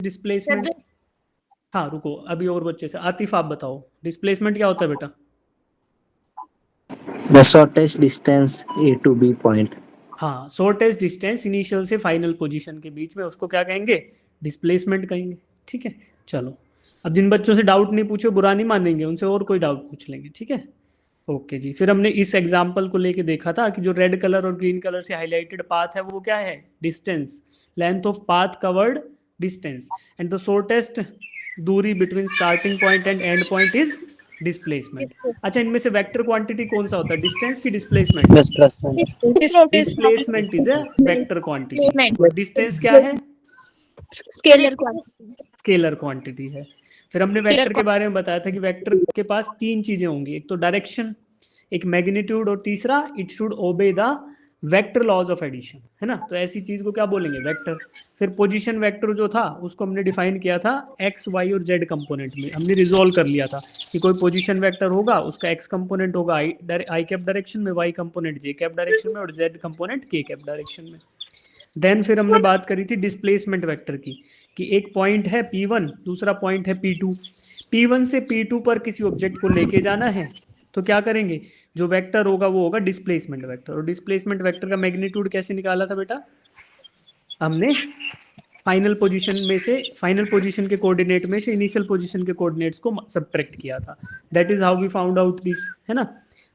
Displacement. हाँ रुको, अभी और बच्चे से, आतिफ आप बताओ डिस्प्लेसमेंट क्या होता है बेटा? The shortest distance A to B point. हाँ, शॉर्टेस्ट डिस्टेंस इनिशियल से फाइनल पोजीशन के बीच में, उसको क्या कहेंगे? डिस्प्लेसमेंट कहेंगे। ठीक है, चलो। अब जिन बच्चों से डाउट नहीं पूछे बुरा नहीं मानेंगे, उनसे और कोई डाउट पूछ लेंगे, ठीक है। ओके जी, फिर हमने इस एग्जाम्पल को लेके देखा था कि जो रेड कलर और ग्रीन कलर से हाईलाइटेड पाथ है वो क्या है? Distance, length of path covered distance, and the shortest दूरी between starting point and end point is displacement. अच्छा, इनमें से वेक्टर क्वांटिटी कौन सा होता है, डिस्टेंस की displacement? Displacement is a vector quantity और डिस्टेंस क्या है? Scalar quantity. स्केलर क्वांटिटी है। फिर हमने वेक्टर के बारे में बताया था कि वेक्टर के पास तीन चीजें होंगी, एक तो डायरेक्शन, एक मैग्नीट्यूड, और तीसरा it should obey the vector laws of addition, है ना। तो ऐसी चीज को क्या बोलेंगे? वेक्टर। फिर पोजीशन वेक्टर जो था उसको हमने डिफाइन किया था एक्स वाई और जेड कंपोनेंट में, हमने रिजोल्व कर लिया था कि कोई पोजीशन वेक्टर होगा उसका एक्स कंपोनेंट होगा आई कैप डायरेक्शन में, वाई कंपोनेंट जे कैप डायरेक्शन में, और जेड कंपोनेंट के कैप डायरेक्शन में। देन फिर हमने बात करी थी डिस्प्लेसमेंट वेक्टर की, कि एक पॉइंट है P1, दूसरा पॉइंट है P2। P1 से P2 पर किसी ऑब्जेक्ट को लेके जाना है तो क्या करेंगे? जो वेक्टर होगा वो होगा डिस्प्लेसमेंट वेक्टर। और डिस्प्लेसमेंट वेक्टर का मैग्नीट्यूड कैसे निकाला था बेटा? हमने फाइनल पोजीशन में से, फाइनल पोजीशन के कोऑर्डिनेट में से इनिशियल पोजीशन के कोऑर्डिनेट्स को सब्ट्रैक्ट किया था। That is how we found out this, है ना।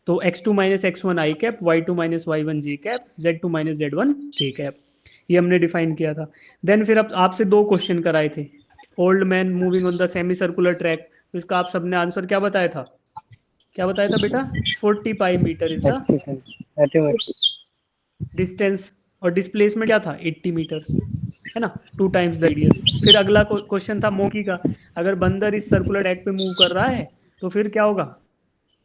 तो x2 minus x1 i cap, y2 minus y1 j cap, z2 minus z1 k cap, ये हमने डिफाइन किया था। देन फिर अब आपसे दो क्वेश्चन कराए थे, old man moving on the semi circular track, तो इसका आप सबने आंसर क्या बताया था? क्या बताया था बेटा? 40 pi metre is the distance, और डिस्प्लेसमेंट क्या था? 80 मीटर्स, है ना, 2 टाइम्स द रेडियस। फिर अगला क्वेश्चन था मोकी का, अगर बंदर इस सर्कुलर ट्रैक पे मूव कर रहा है तो फिर क्या होगा?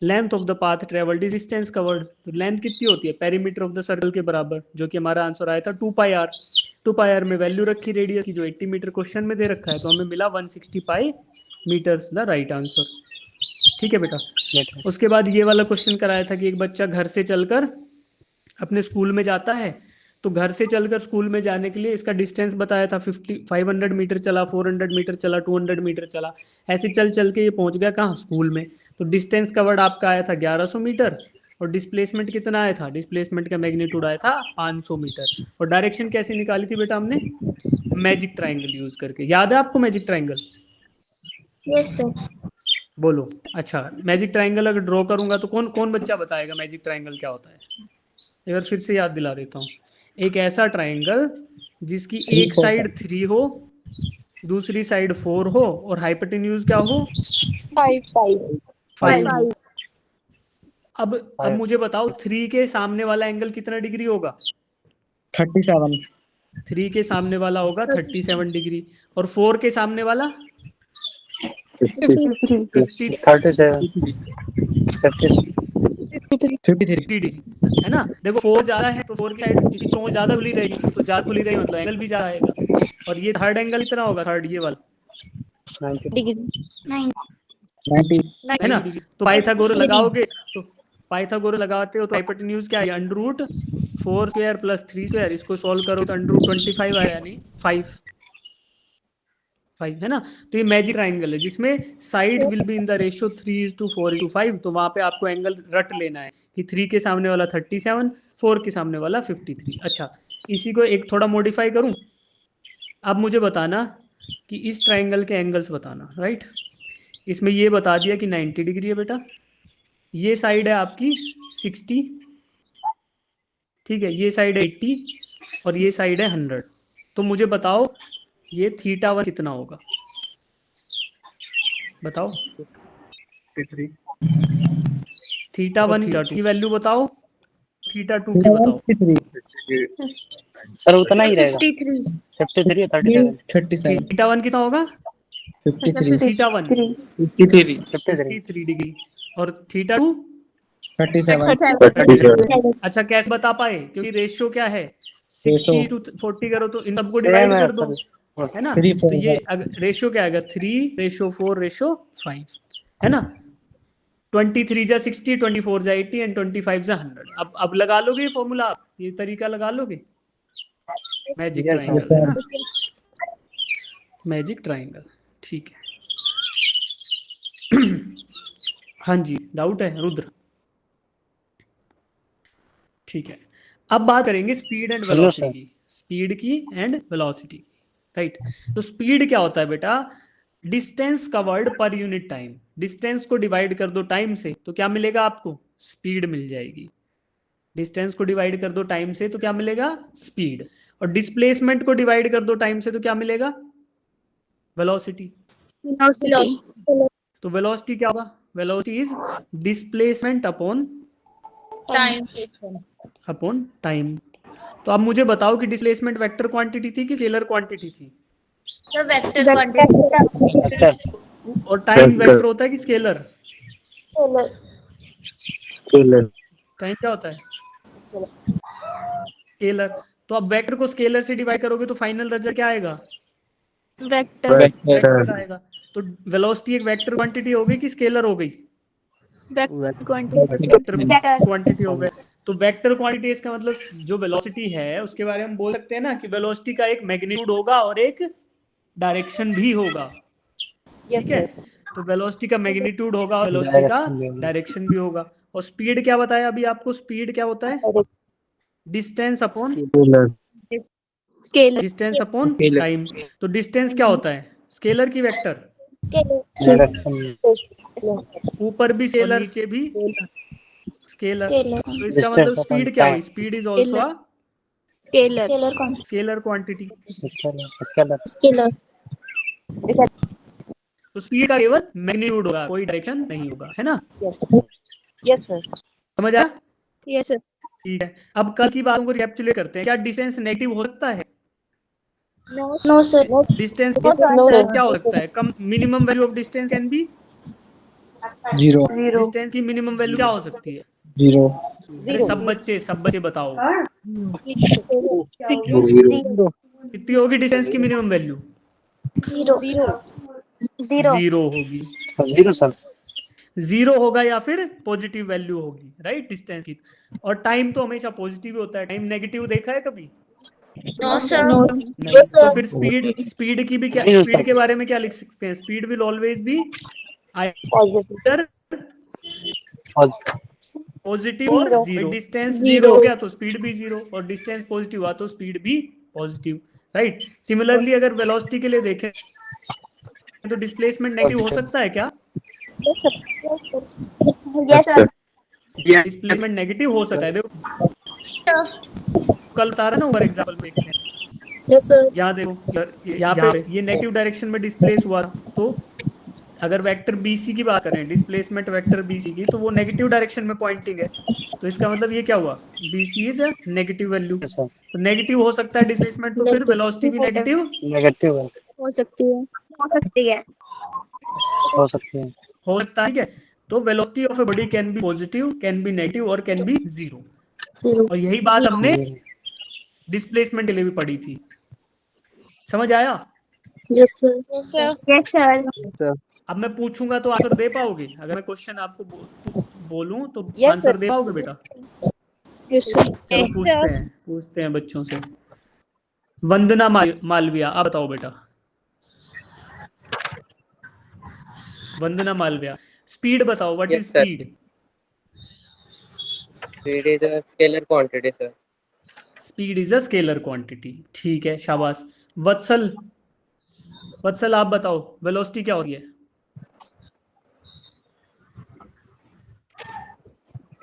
Length of the path travelled is distance covered. तो लेंथ कितनी होती है? पेरीमीटर ऑफ द सर्कल के बराबर, जो कि हमारा आंसर आया था 2 पाई आर। 2 पाई आर में वैल्यू रखी रेडियस की जो 80 मीटर क्वेश्चन में दे रखा है, तो हमें मिला 160 पाई मीटर्स द राइट आंसर। ठीक है बेटा। उसके बाद ये वाला क्वेश्चन कराया था कि एक बच्चा घर से चलकर अपने स्कूल में जाता है, तो घर से चलकर स्कूल में जाने के लिए इसका डिस्टेंस बताया था 500 मीटर चला, 400 मीटर चला, 200 मीटर चला, ऐसे चल चल के ये पहुंच गया कहाँ? स्कूल में। तो डिस्टेंस कवर्ड आपका आया था 1100 मीटर, और डिस्प्लेसमेंट कितना आया था? डिस्प्लेसमेंट का मैग्नीट्यूड आया था 500 मीटर। और डायरेक्शन कैसे निकाली थी बेटा हमने? मैजिक ट्राइंगल यूज करके। याद है आपको मैजिक ट्राइंगल? Yes sir. बोलो। अच्छा, मैजिक ट्राइंगल अगर ड्रॉ करूंगा तो कौन कौन बच्चा बताएगा मैजिक ट्राइंगल क्या होता है? एक बार फिर से याद दिला देता हूँ। एक ऐसा ट्राइंगल जिसकी एक साइड 3 हो, दूसरी साइड 4 हो, और हाइपोटेन्यूज क्या हो? 5 हो। अब मुझे बताओ 3 के सामने वाला एंगल कितना डिग्री होगा? 37. 3 के सामने वाला होगा 37 डिग्री, और 4 के सामने वाला 53. 53 डिग्री, है ना। देखो 4 ज्यादा है तो 4 की साइड इसकी चोंच ज्यादा खुली रहेगी, तो ज्यादा खुली रहेगी मतलब एंगल भी ज्यादा आएगा। और ये थर्ड एंगल कितना होगा? थर्ड ये वाला 90. है ना। तो पाइथागोरस लगाओगे, तो पाइथागोरस लगाते हो तो हाइपोटेन्यूज क्या है? Under root 4 square plus 3 square, इसको सॉल्व करो तो अंडर रूट 25 आया, यानी 5 है ना। तो ये मैजिक ट्राइंगल है जिसमें side will be in the ratio 3:4:5। तो वहां पे आपको एंगल रट लेना है कि 3 के सामने वाला 37, 4 के सामने वाला 53। अच्छा, इसी को एक थोड़ा मॉडिफाई करूं। अब मुझे बताना कि इस ट्राइंगल के एंगल्स बताना, राइट। इसमें ये बता दिया कि 90 डिग्री है बेटा, ये साइड है आपकी 60, ठीक है, ये साइड है 80, और ये साइड है 100। तो मुझे बताओ ये θ1 कितना होगा? बताओ। θ1 θ2 की वैल्यू बताओ, θ2 की बताओ। 53. सर उतना ही रहेगा। 53 37. θ1 कितना होगा? 53. θ1 53 डिग्री, और θ2 37. अच्छा, कैसे बता पाए? क्योंकि रेशियो क्या है? रेशो 60 to 40 करो तो इन सबको डिवाइड कर दो, है ना। 3 तो 4 ये रेशियो क्या आएगा? 3:4:5, है ना। 23 जा 60, 24 जा 80 एंड 25 जा 100। अब लगा लोगे ये फॉर्मूला, ये तरीका लगा लोगे मैजिक ट्राइंगल, है ना। मैजिक ट्राइंगल, ठीक है। हाँ जी, डाउट है रुद्र? ठीक है, अब बात करेंगे स्पीड एंड वेलोसिटी की, स्पीड की एंड वेलोसिटी की, राइट। तो स्पीड क्या होता है बेटा? Distance covered per unit time. Distance को डिवाइड कर दो टाइम से तो क्या मिलेगा आपको? स्पीड मिल जाएगी। डिस्टेंस को डिवाइड कर दो टाइम से तो क्या मिलेगा? स्पीड। और डिस्प्लेसमेंट को डिवाइड कर दो टाइम से तो क्या मिलेगा? वेलोसिटी। तो वेलोसिटी क्या होगा? Velocity is displacement upon time. तो अब मुझे बताओ कि डिस्प्लेसमेंट वेक्टर क्वांटिटी थी कि स्केलर क्वांटिटी थी? Vector quantity. और टाइम वेक्टर होता है कि स्केलर? स्केलर। टाइम क्या होता है? स्केलर। तो अब वेक्टर को स्केलर से डिवाइड करोगे तो फाइनल रिजल्ट क्या आएगा? वेक्टर आएगा। तो वेलोसिटी एक वेक्टर क्वांटिटी हो गई कि स्केलर हो गई? वेक्टर क्वांटिटी हो गई। तो वेक्टर क्वांटिटी इसका मतलब जो वेलोसिटी है उसके बारे में बोल सकते हैं ना कि वेलोसिटी का एक मैग्नीट्यूड होगा और एक डायरेक्शन भी होगा, ठीक है। तो वेलोसिटी का मैग्नीट्यूड होगा, वेलोसिटी का डायरेक्शन भी होगा। और स्पीड क्या बताया अभी आपको? स्पीड क्या होता है? Distance upon scalar. Distance upon time. तो डिस्टेंस क्या होता है? स्केलर की वेक्टर? ऊपर भी स्केलर नीचे भी स्केलर। तो इसका मतलब स्पीड क्या हुई? Speed is also a scalar quantity. तो स्पीड का केवल मैग्नीट्यूड होगा, कोई डायरेक्शन नहीं होगा, है ना? Yes sir. समझ आया? Yes sir. ठीक है, अब कल की बातों को रिकैप्चुलेट करते हैं। क्या डिस्टेंस नेगेटिव हो सकता है? No sir. डिस्टेंस क्या हो सकता है? कम minimum value of distance can be 0 distance की मिनिमम वैल्यू क्या हो सकती है? 0 अरे सब बच्चे बताओ जीरो कितनी होगी डिस्टेंस की मिनिमम वैल्यू? 0 होगी। 0 होगा या फिर पॉजिटिव वैल्यू होगी, राइट, डिस्टेंस की। और टाइम तो हमेशा पॉजिटिव ही होता है। टाइम नेगेटिव देखा है कभी? No sir. नहीं। तो फिर स्पीड की भी क्या, स्पीड के बारे में क्या लिख सकते हैं? Speed will always be either positive और 0। डिस्टेंस 0 हो गया तो स्पीड भी 0, और डिस्टेंस पॉजिटिव हुआ तो स्पीड भी पॉजिटिव, राइट। सिमिलरली अगर वेलोसिटी के लिए देखें तो डिस्प्लेसमेंट नेगेटिव हो सकता है क्या? Yes sir. डिस्प्लेसमेंट नेगेटिव हो सकता है। देखो कल तारा ना ऊपर एग्जांपल में देखते हैं। Yes sir. यहाँ देखो, यहाँ पे ये नेगेटिव डायरेक्शन में डिस्प्लेस हुआ, तो अगर वेक्टर BC की बात करें, डिस्प्लेसमेंट वेक्टर BC की, तो वो नेगेटिव डायरेक्शन में पॉइंटिंग है। तो इसका मतलब ये क्या हुआ? BC is a negative value. तो नेगेटिव हो सकता है डिस्प्लेसमेंट, तो फिर वेलोसिटी भी नेगेटिव हो सकती है। हो सकता है, ठीक है। तो velocity of a body can be positive, can be negative और कैन बी 0। और यही बात हमने डिस्प्लेसमेंट के लिए भी पढ़ी थी। समझ आया? Yes sir. Yes sir. अब मैं पूछूंगा तो आंसर दे पाओगे? अगर मैं क्वेश्चन आपको बोलूं तो Yes, आंसर sir. दे पाओगे बेटा? Yes sir. चलो पूछते हैं बच्चों से। वंदना मालविया, आप बताओ बेटा। वंदना मालविया, स्पीड बताओ। What is speed? Speed is a scalar quantity, sir. Speed is a scalar quantity, ठीक है, शाबाश। वत्सल आप बताओ, वेलोसिटी क्या होती है?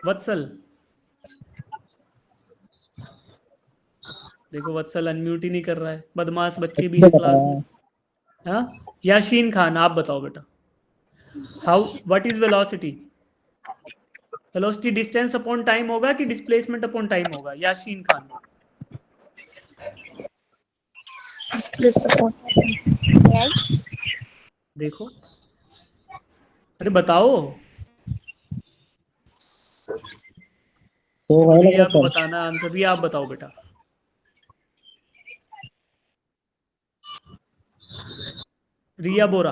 वत्सल देखो, वत्सल अनम्यूट ही नहीं कर रहा है। बदमाश बच्चे भी हैं क्लास में। हाँ, याशीन खान आप बताओ बेटा। What is velocity? Velocity distance upon time होगा कि डिस्प्लेसमेंट अपॉन टाइम होगा? याशीन खान। देखो, अरे बताओ। रिया को बताना आंसर। रिया आप बताओ बेटा। Riya Bora.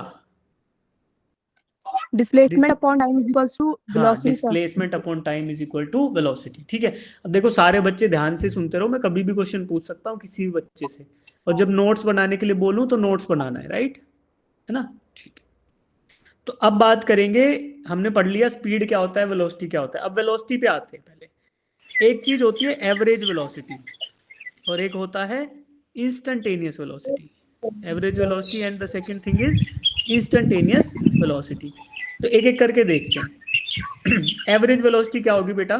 Displacement upon time is equal to velocity. Displacement upon time is equal to velocity, ठीक है। अब देखो सारे बच्चे ध्यान से सुनते रहो, मैं कभी भी क्वेश्चन पूछ सकता हूँ किसी भी बच्चे से। और जब नोट्स बनाने के लिए बोलूं तो नोट्स बनाना है, राइट, है ना, ठीक है। तो अब बात करेंगे, हमने पढ़ लिया स्पीड क्या होता है, वेलोसिटी क्या होता है। अब वेलोसिटी पे आते हैं। पहले एक चीज होती है एवरेज वेलोसिटी और एक होता है instantaneous velocity. Average velocity and the second thing is instantaneous velocity. तो एक एक करके देखते हैं। एवरेज वेलोसिटी क्या होगी बेटा,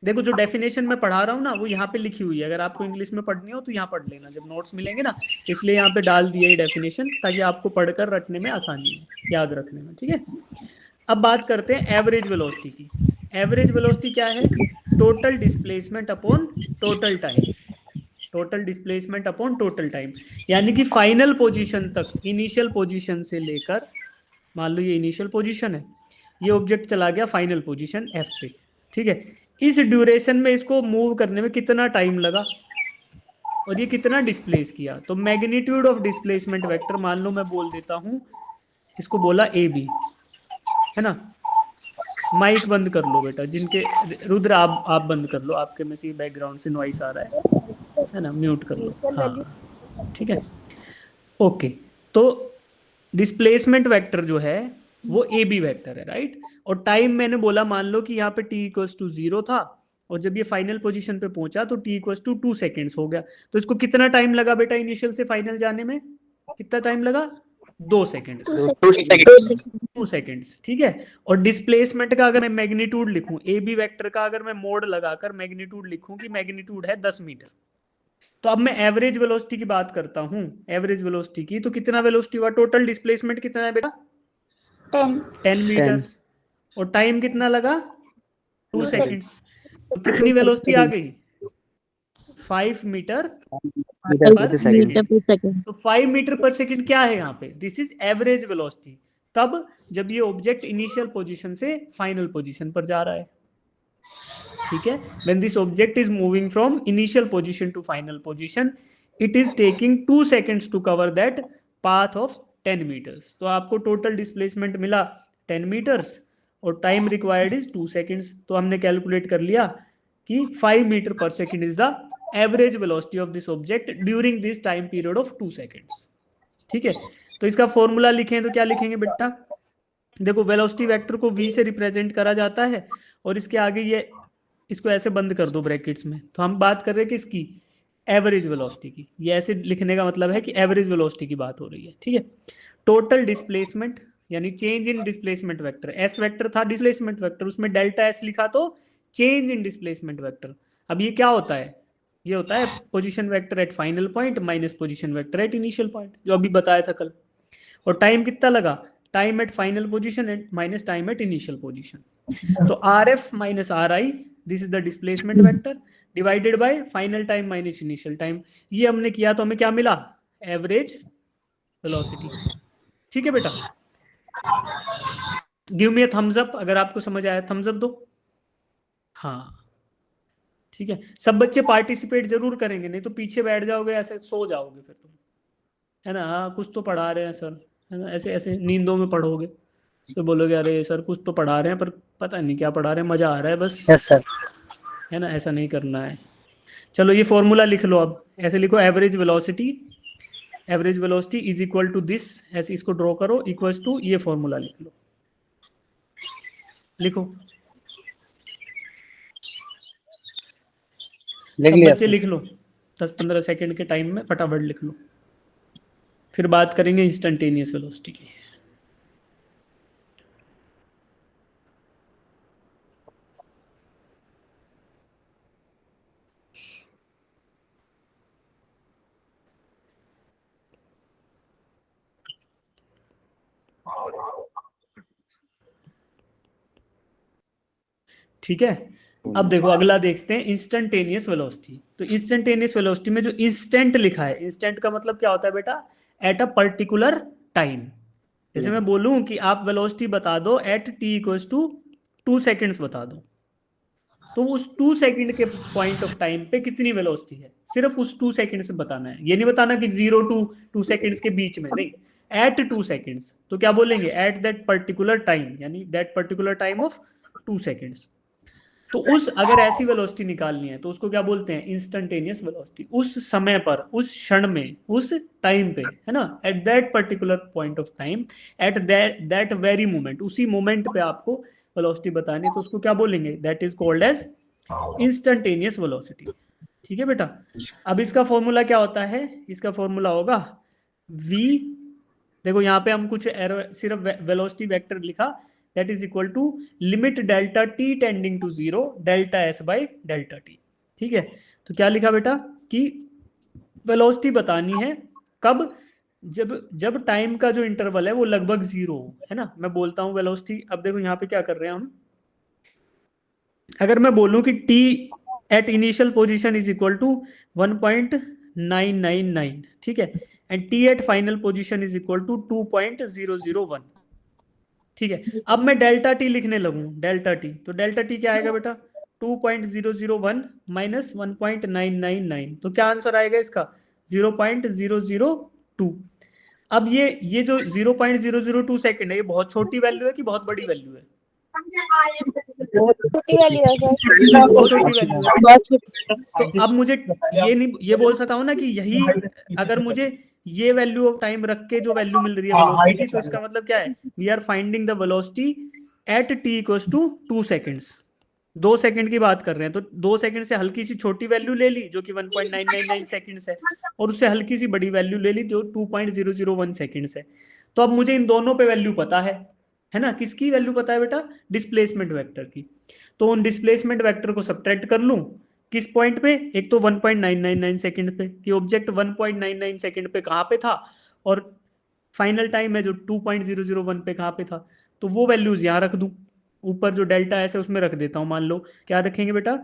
देखो जो डेफिनेशन मैं पढ़ा रहा हूँ ना वो यहाँ पे लिखी हुई है, अगर आपको इंग्लिश में पढ़नी हो तो यहाँ पढ़ लेना जब नोट्स मिलेंगे ना, इसलिए यहाँ पे डाल दिया ये डेफिनेशन ताकि आपको पढ़कर रटने में आसानी हो, याद रखने में, ठीक है। अब बात करते हैं एवरेज वेलोसिटी की। एवरेज वेलोसिटी क्या है, total displacement upon total time, total displacement upon total time, यानी कि फाइनल पोजीशन तक, इनिशियल पोजीशन से लेकर, मान लो ये इनिशियल पोजीशन है, ये ऑब्जेक्ट चला गया फाइनल पोजीशन एफ पे, ठीक है, इस ड्यूरेशन में इसको मूव करने में कितना टाइम लगा और ये कितना डिस्प्लेस किया। तो मैग्नीट्यूड ऑफ डिस्प्लेसमेंट वेक्टर, मान लो मैं बोल देता हूं इसको, बोला ए बी, है ना। माइक बंद कर लो बेटा, जिनके, रुद्र आप बंद कर लो, आपके में से बैकग्राउंड से नॉइस आ रहा है ना, म्यूट कर लो, हाँ ठीक है, ओके। तो डिस्प्लेसमेंट वेक्टर जो है वो ए बी वेक्टर है, राइट। और टाइम मैंने बोला, मान लो कि यहाँ पे t इक्वल्स टू 0 था और जब ये फाइनल पोजीशन पे पहुंचा तो t इक्वल्स टू 2 सेकेंड्स हो गया। तो इसको कितना टाइम लगा बेटा इनिशियल से फाइनल जाने में, कितना टाइम लगा, 2 सेकेंड, 2 सेकेंड्स, ठीक है। और डिस्प्लेसमेंट का अगर मैं मैग्नीट्यूड लिखूं, ए बी वेक्टर का अगर मैं मोड लगाकर मैग्नीट्यूड लिखूं कि मैग्नीट्यूड है 10 मीटर, तो अब मैं एवरेज वेलोसिटी की बात करता हूं, एवरेज वेलोसिटी की, तो कितना वेलोसिटी हुआ, टोटल डिस्प्लेसमेंट कितना है बेटा, 10 मीटर्स, और टाइम कितना लगा, 2 सेकेंड्स। तो कितनी वेलोसिटी आ गई, 5 मीटर पर सेकेंड। तो 5 मीटर पर सेकेंड क्या है यहाँ पे, दिस इज एवरेज वेलोसिटी, तब जब ये ऑब्जेक्ट इनिशियल पोजीशन से फाइनल पोजीशन पर जा रहा है, ठीक है। when this object is moving from initial position to final position, it is taking 2 seconds to cover that path of 10 meters। तो आपको टोटल डिस्प्लेसमेंट मिला 10 meters और टाइम रिक्वायर्ड इज 2 seconds। तो हमने कैलकुलेट कर लिया कि 5 मीटर पर second is the average velocity of this object during this time period of 2 seconds, ठीक है। तो इसका फॉर्मूला लिखें तो क्या लिखेंगे बेटा, देखो वेलोसिटी वेक्टर को v से रिप्रेजेंट करा जाता है और इसके आगे ये, इसको ऐसे बंद कर दो ब्रैकेट्स में। तो हम बात कर रहे हैं किसकी, एवरेज वेलोसिटी की। ये ऐसे लिखने का मतलब है कि एवरेज वेलोसिटी की बात हो रही है, ठीक है। टोटल डिस्प्लेसमेंट यानी change in displacement vector, S vector था डिस्प्लेसमेंट वेक्टर, उसमें डेल्टा एस लिखा तो चेंज इन डिस्प्लेसमेंट वेक्टर। अब ये क्या होता है, ये होता है position vector at final point minus position vector at initial point, जो अभी बताया था कल। और टाइम कितना लगा, time at final position at minus time at initial position. तो R F minus R I, this is the displacement vector, divided by final time minus initial time. ये हमने किया तो हमें क्या मिला, एवरेज वेलोसिटी, ठीक है बेटा। Give me a thumbs up अगर आपको समझ आया, थम्स अप दो, हाँ ठीक है। सब बच्चे पार्टिसिपेट जरूर करेंगे, नहीं तो पीछे बैठ जाओगे, ऐसे सो जाओगे फिर तुम, है ना। हाँ कुछ तो पढ़ा रहे हैं सर, है ना, ऐसे ऐसे नींदों में पढ़ोगे तो बोलोगे अरे सर कुछ तो पढ़ा रहे हैं पर पता नहीं क्या पढ़ा रहे हैं, मजा आ रहा है बस, यस सर, है ना, ऐसा नहीं करना है। चलो ये फॉर्मूला लिख लो, अब ऐसे लिखो, average velocity is equal to this, ऐसे इसको ड्रॉ करो, इक्वल्स टू, ये फॉर्मूला लिख लो, लिखो, सब बच्चे लिख लो, 10-15 सेकंड के टाइम में फटाफट लिख लो, फिर बात करेंगे इंस्टेंटेनियस वेलोसिटी की। ठीक है, अब देखो अगला देखते हैं इंस्टेंटेनियस वेलोसिटी। तो इंस्टेंटेनियस वेलोसिटी में जो इंस्टेंट लिखा है, इंस्टेंट का मतलब क्या होता है बेटा, एट अ पर्टिकुलर टाइम। जैसे मैं बोलूं कि आप वेलोसिटी बता दो at t equals to 2 seconds बता दो, तो उस 2 सेकेंड के पॉइंट ऑफ टाइम पे कितनी वेलोसिटी है, सिर्फ उस 2 सेकेंड्स में बताना है। ये नहीं बताना कि 0 to 2 सेकेंड्स के बीच में, नहीं, एट 2 सेकेंड्स। तो क्या बोलेंगे, एट दैट पर्टिकुलर टाइम, यानी that particular time of 2 seconds. तो उस अगर ऐसी वेलोसिटी निकालनी है तो उसको क्या बोलते हैं, इंस्टेंटेनियस वेलोसिटी। उस समय पर, उस क्षण में, उस टाइम पे, है ना, at that particular point of time, at that very moment, उसी मोमेंट पे आपको वेलोसिटी बतानी है तो उसको क्या बोलेंगे, that is called as instantaneous velocity. ठीक है बेटा। अब इसका फॉर्मूला क्या होता है, इसका फॉर्मूला होगा v, देखो यहाँ पे हम कुछ एरर, सिर्फ वेलोसिटी वेक्टर लिखा, that is equal to limit delta T tending to 0 delta S by delta t. ठीक है, तो क्या लिखा बेटा कि वेलोसिटी बतानी है कब, जब टाइम का जो इंटरवल है वो लगभग 0 हो, है ना। मैं बोलता हूँ वेलोसिटी, अब देखो यहाँ पे क्या कर रहे हैं हम, अगर मैं बोलूं कि t at initial position is equal to 1.999, ठीक है, and t at final position is equal to 2.001, ठीक है। अब मैं डेल्टा टी लिखने लगूं, डेल्टा टी, तो डेल्टा टी क्या आएगा बेटा, 2.001 माइनस 1.999, तो क्या आंसर आएगा इसका, 0.002। अब ये जो 0.002 सेकंड है, ये बहुत छोटी वैल्यू है कि बहुत बड़ी वैल्यू है, छोटी वैल्यू है सर। बहुत छोटी वैल्यू है। बहुत छोटी। तो अब मुझे ये बोल सकता हूँ ना कि यही, अगर मुझे ये वैल्यू ऑफ टाइम रख के जो वैल्यू मिल रही है वेलोसिटी की, तो इसका मतलब क्या है, we are finding the velocity at t equals to 2 seconds. 2 second की बात कर रहे हैं, तो 2 सेकंड से हल्की सी छोटी वैल्यू ले ली जो कि 1.999 सेकंड्स है, और उससे हल्की सी बड़ी वैल्यू ले ली जो 2.001 सेकंड्स है। तो अब मुझे इन दोनों पे वैल्यू पता है ना, किसकी वैल्यू पता है बेटा, डिस्प्लेसमेंट वेक्टर की। तो उन डिस्प्लेसमेंट वेक्टर को सब्ट्रैक्ट कर लूं किस पॉइंट पे, एक तो 1.999 सेकंड पे, कि ऑब्जेक्ट 1.99 सेकंड पे कहाँ पे था, और फाइनल टाइम है जो 2.001 पे कहाँ पे था, तो वो वैल्यूज यहाँ रख दूं, ऊपर जो डेल्टा एस है उसमें रख देता हूँ। मान लो क्या रखेंगे बेटा,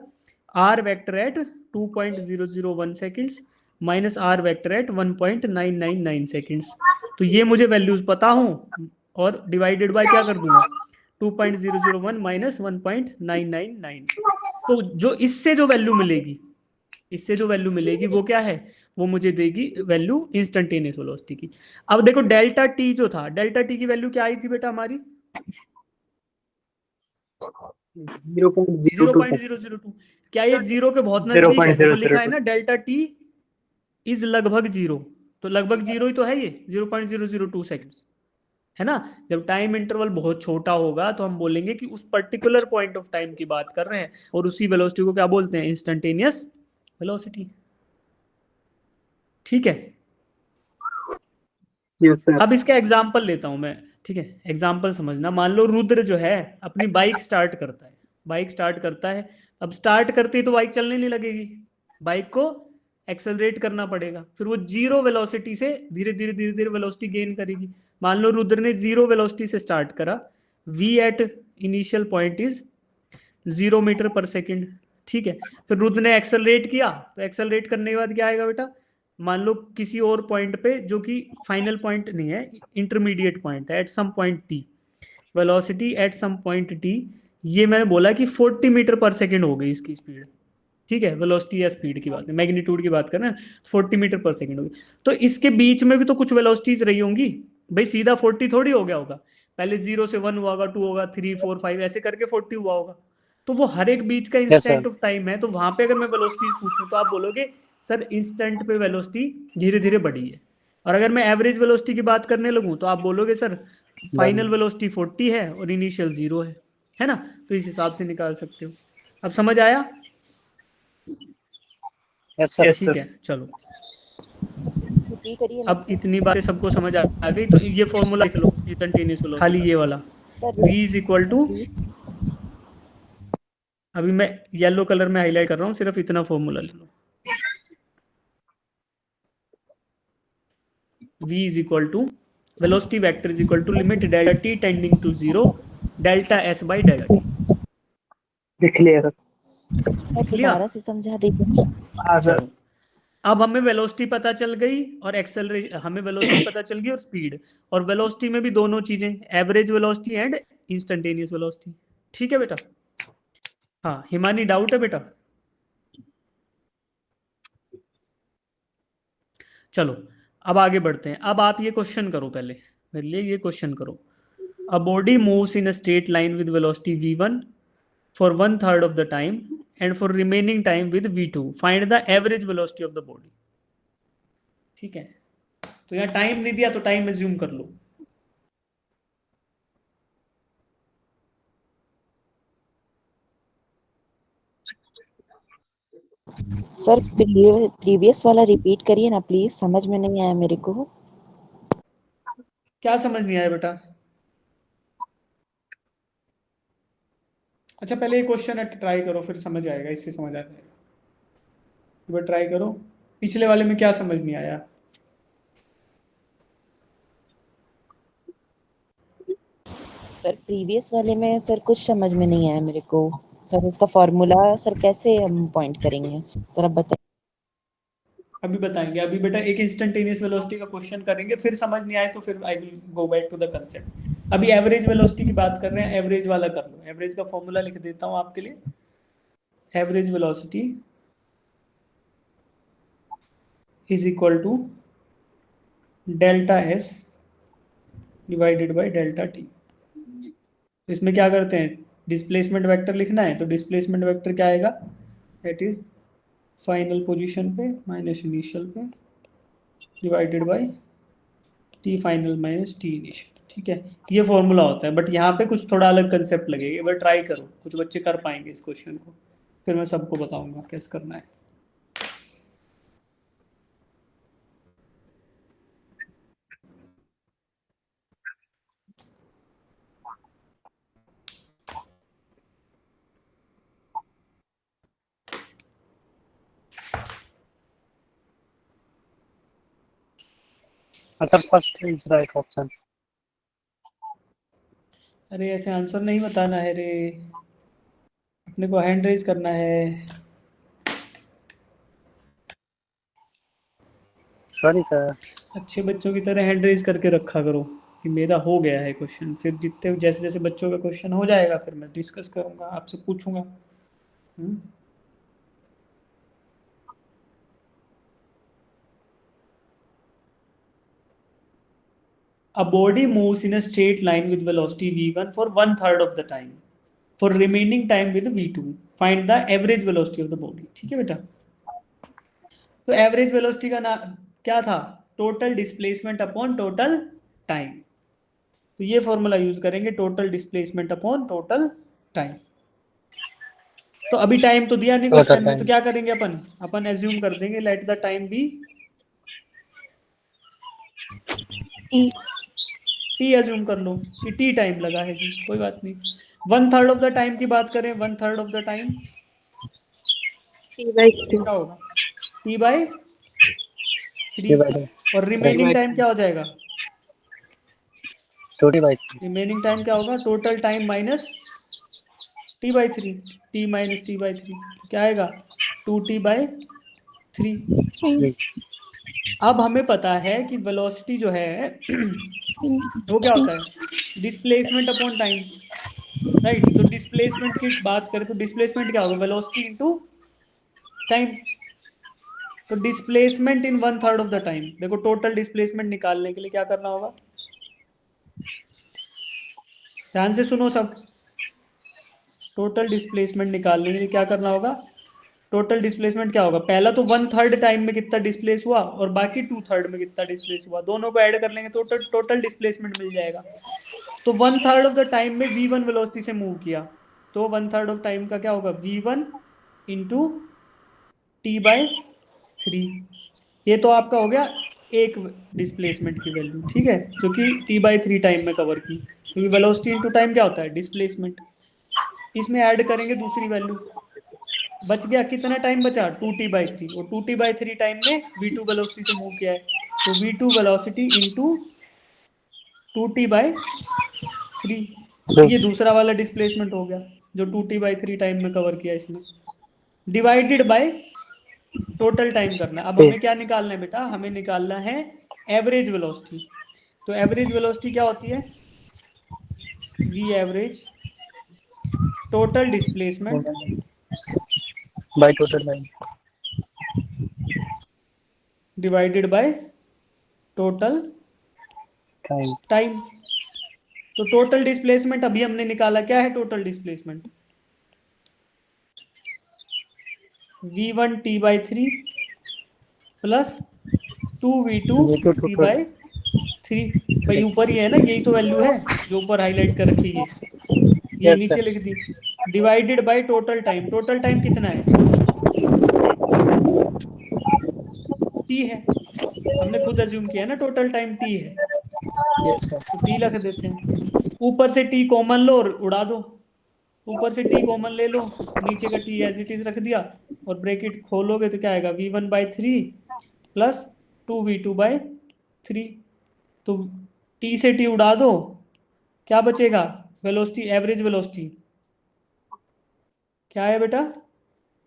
R vector at 2.001 seconds minus R vector at 1.999 seconds. तो ये मुझे वैल्यूज पता हूँ, और डिवाइडेड बाय क्या कर दूंगा, 2.001 माइनस 1.999। तो जो इससे जो वैल्यू मिलेगी, इससे जो वैल्यू मिलेगी वो क्या है, वो मुझे देगी वैल्यू इंस्टेंटेनियस वेलोसिटी की। अब देखो डेल्टा टी जो था, डेल्टा टी की वैल्यू क्या आई थी बेटा हमारी, 0.002। क्या ये 0 के बहुत नजदीक है, देखो लिखा है ना डेल्टा टी इज लगभग 0, तो लगभग 0 ही तो है ये, 0.002 सेकेंड्स, है ना। जब टाइम इंटरवल बहुत छोटा होगा तो हम बोलेंगे कि उस पर्टिकुलर पॉइंट ऑफ टाइम की बात कर रहे हैं, और उसी वेलोसिटी को क्या बोलते हैं, इंस्टेंटेनियस वेलोसिटी। ठीक है, यस सर। अब इसका एग्जांपल लेता हूं मैं, ठीक है, एग्जांपल समझना। मान लो रुद्र जो है अपनी बाइक स्टार्ट करता है, बाइक स्टार्ट करता है, अब स्टार्ट करते ही तो बाइक चलने नहीं लगेगी, बाइक को एक्सेलरेट करना पड़ेगा, फिर वो 0 वेलोसिटी से धीरे धीरे धीरे धीरे वेलोसिटी गेन करेगी। मान लो रुद्र ने 0 वेलोसिटी से स्टार्ट करा, v at initial point is 0 metre पर सेकेंड, ठीक है। फिर रुद्र ने एक्सेलरेट किया, तो एक्सेलरेट करने के बाद क्या आएगा बेटा, मान लो किसी और पॉइंट पे जो कि फाइनल पॉइंट नहीं है, इंटरमीडिएट पॉइंट है, at some point t, velocity at some point t, ये मैंने बोला कि 40 मीटर पर सेकेंड हो गई इसकी स्पीड, ठीक है, वेलोसिटी या स्पीड की बात है, मैग्नीट्यूड की बात करें ना, 40 मीटर पर सेकेंड होगी। तो इसके बीच में भी तो कुछ वेलोसिटीज रही होंगी भाई, सीधा 40 थोड़ी हो गया होगा, पहले 0 से 1 हुआ होगा, 2 होगा, 3 4 5 ऐसे करके 40 हुआ होगा। तो वो हर एक बीच का इंस्टेंट ऑफ टाइम है, तो वहां पे अगर मैं वेलोसिटीज पूछूं तो आप बोलोगे सर इंस्टेंट पे वेलोसिटी धीरे धीरे बढ़ी है। और अगर मैं एवरेज वेलोसिटी की बात करने लगूं तो आप बोलोगे सर फाइनल वेलोसिटी 40 है और इनिशियल 0 है ना। तो इस हिसाब से निकाल सकते हो। अब समझ आया? ठीक है, चलो अब इतनी बातें सबको समझ आ गई, तो ये फॉर्मूला लिख लो, ये कंटिन्यूअस वेलोसिटी, खाली ये वाला v इज इक्वल टू, अभी मैं येलो कलर में हाईलाइट कर रहा हूँ, सिर्फ इतना फॉर्मूला लिख लो, v is equal to velocity vector is equal to limit delta t tending to 0 delta s by delta t। लिख लिया सर। दोबारा से समझा दीजिए। हाँ सर। अब हमें वेलोसिटी पता चल गई और एक्सेलरेशन, हमें वेलोसिटी पता चल गई और स्पीड, और वेलोसिटी में भी दोनों चीजें, average velocity and instantaneous velocity. ठीक है बेटा? हाँ हिमानी, डाउट है बेटा? चलो अब आगे बढ़ते हैं। अब आप ये क्वेश्चन करो, पहले मेरे लिए ये क्वेश्चन करो, a body moves in a straight line with velocity v1 for 1/3 of the time and for remaining time with v2 find the average velocity of the body. ठीक है, तो यहाँ टाइम नहीं दिया तो टाइम एज्यूम कर लो. Sir previous वाला repeat करिए ना प्लीज, समझ में नहीं आया मेरे को. क्या समझ नहीं आया बेटा? अच्छा पहले ये क्वेश्चन ट्राई करो, फिर समझ आएगा, इससे समझ आ जाएगा. एक बार ट्राई करो, पिछले वाले में क्या समझ नहीं आया? सर प्रीवियस वाले में सर कुछ समझ में नहीं आया मेरे को. सर उसका फॉर्मूला सर कैसे हम पॉइंट करेंगे, सर आप बताइए. अभी बताएंगे. अभी बेटा एक इंस्टेंटेनियस वेलोसिटी का क्वेश्चन करेंगे, फिर समझ नहीं आए तो फिर I will go back to the concept. अभी एवरेज वेलोसिटी की बात कर रहे हैं, एवरेज वाला कर लो. एवरेज का फॉर्मूला लिख देता हूं आपके लिए. Average velocity is equal to delta S divided by delta T. इसमें क्या करते हैं, डिस्प्लेसमेंट वेक्टर लिखना है, तो डिस्प्लेसमेंट वेक्टर क्या आएगा, दैट इज फाइनल पोजीशन पे माइनस इनिशियल पे divided by T final minus T initial. ठीक है, ये फॉर्मूला होता है. बट यहाँ पे कुछ थोड़ा अलग कंसेप्ट लगेगा. बट ट्राई करो, कुछ बच्चे कर पाएंगे इस क्वेश्चन को, फिर मैं सबको बताऊंगा कैसे करना है. Sir first is right option. अरे ऐसे आंसर नहीं बताना है रे, अपने को हैंड रेज करना है. Sorry sir. अच्छे बच्चों की तरह हैंड रेज करके रखा करो कि मेरा हो गया है क्वेश्चन. फिर जितने जैसे जैसे बच्चों का क्वेश्चन हो जाएगा फिर मैं डिस्कस करूंगा, आपसे पूछूंगा. A body moves in a straight line with velocity v1 for 1/3 of the time. For remaining time with v2, find the average velocity of the body. ठीक है बेटा, तो एवरेज वेलोसिटी का ना क्या था, total displacement upon total time. तो ये फॉर्मूला यूज करेंगे, total displacement upon total time. तो अभी टाइम तो दिया नहीं क्वेश्चन में, तो क्या करेंगे अपन एज्यूम कर देंगे let the time be T assume कर लो कि टी टाइम लगा है जी, कोई बात नहीं. 1/3 ऑफ द टाइम की बात करें, 1/3 ऑफ द टाइम क्या होगा, टी बाई 3. और रिमेनिंग टाइम क्या हो जाएगा, रिमेनिंग टाइम क्या होगा, total time minus T by 3. T minus T by 3 क्या आएगा, 2t बाई 3. अब हमें पता है कि वेलोसिटी जो है वो क्या होता है, डिस्प्लेसमेंट अपॉन टाइम. राइट, तो डिस्प्लेसमेंट की बात करें तो डिस्प्लेसमेंट क्या होगा, वेलोसिटी इनटू टाइम. तो displacement in 1/3 of the time. देखो टोटल डिस्प्लेसमेंट निकालने के लिए क्या करना होगा, ध्यान से सुनो सब. टोटल डिस्प्लेसमेंट निकालने के लिए क्या करना होगा, टोटल डिस्प्लेसमेंट क्या होगा, पहला तो 1/3 टाइम में कितना डिस्प्लेस हुआ और बाकी 2/3 में कितना डिस्प्लेस हुआ, दोनों को ऐड कर लेंगे तो टोटल डिस्प्लेसमेंट मिल जाएगा. तो 1/3 ऑफ द टाइम में v1 वेलोसिटी से मूव किया, तो 1/3 ऑफ टाइम का क्या होगा, v1 इंटू टी बाई 3. ये तो आपका हो गया एक डिस्प्लेसमेंट की वैल्यू. ठीक है, जो कि टी बाई 3 टाइम में कवर की, क्योंकि वेलोसिटी इंटू टाइम क्या होता है, डिस्प्लेसमेंट. इसमें ऐड करेंगे दूसरी वैल्यू, बच गया कितना टाइम बचा, 2t बाई 3. और 2t बाई 3 टाइम में v2 वेलोसिटी से मूव किया है, तो v2 velocity into 2t by 3. ये दूसरा वाला डिस्प्लेसमेंट हो गया जो 2t बाई 3 टाइम में कवर किया इसने, डिवाइडेड बाय टोटल टाइम करना है. अब हमें क्या निकालना है बेटा, हमें निकालना है एवरेज वेलोसिटी. तो एवरेज वेलोसिटी क्या होती है, v average total displacement bye total time divided by total time. तो टोटल डिस्प्लेसमेंट अभी हमने निकाला, क्या है total displacement, v1t/3 plus 2v2t/3। भाई ऊपर ही है ना, यही तो वैल्यू है जो ऊपर हाईलाइट कर रखी है, ये Yes, नीचे लिख दी। Divided by total time, total time कितना है, t है, हमने खुद अज्यूम किया ना टोटल टाइम t है, yes, sir. तो t रख देते हैं। ऊपर से t कॉमन लो और उड़ा दो, ऊपर से t कॉमन ले लो, नीचे का t एज इट इज रख दिया, और ब्रैकेट खोलोगे तो क्या आएगा, v1/3 प्लस 2v2/3। तो t से t उड़ा दो, क्या बचेगा, वेलोसिटी, एवरेज वेलोसिटी क्या है बेटा,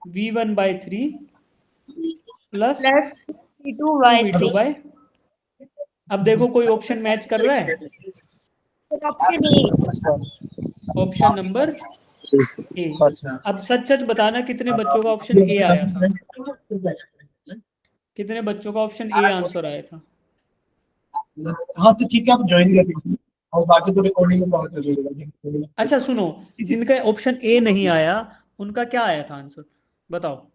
v1/3 प्लस v2/। अब देखो कोई ऑप्शन मैच कर रहा है, ऑप्शन नंबर ए। अब सच सच बताना कितने बच्चों का ऑप्शन ए आया था, कितने बच्चों का ऑप्शन ए आंसर आया था। हाँ तो ठीक है, आप ज्वाइन कर लीजिए और बाकी तो रिकॉर्डिंग में बात कर लीजिएगा। अच्छा सुनो, जिनका ऑप्शन ए नहीं आया उनका क्या आया था आंसर, बताओ।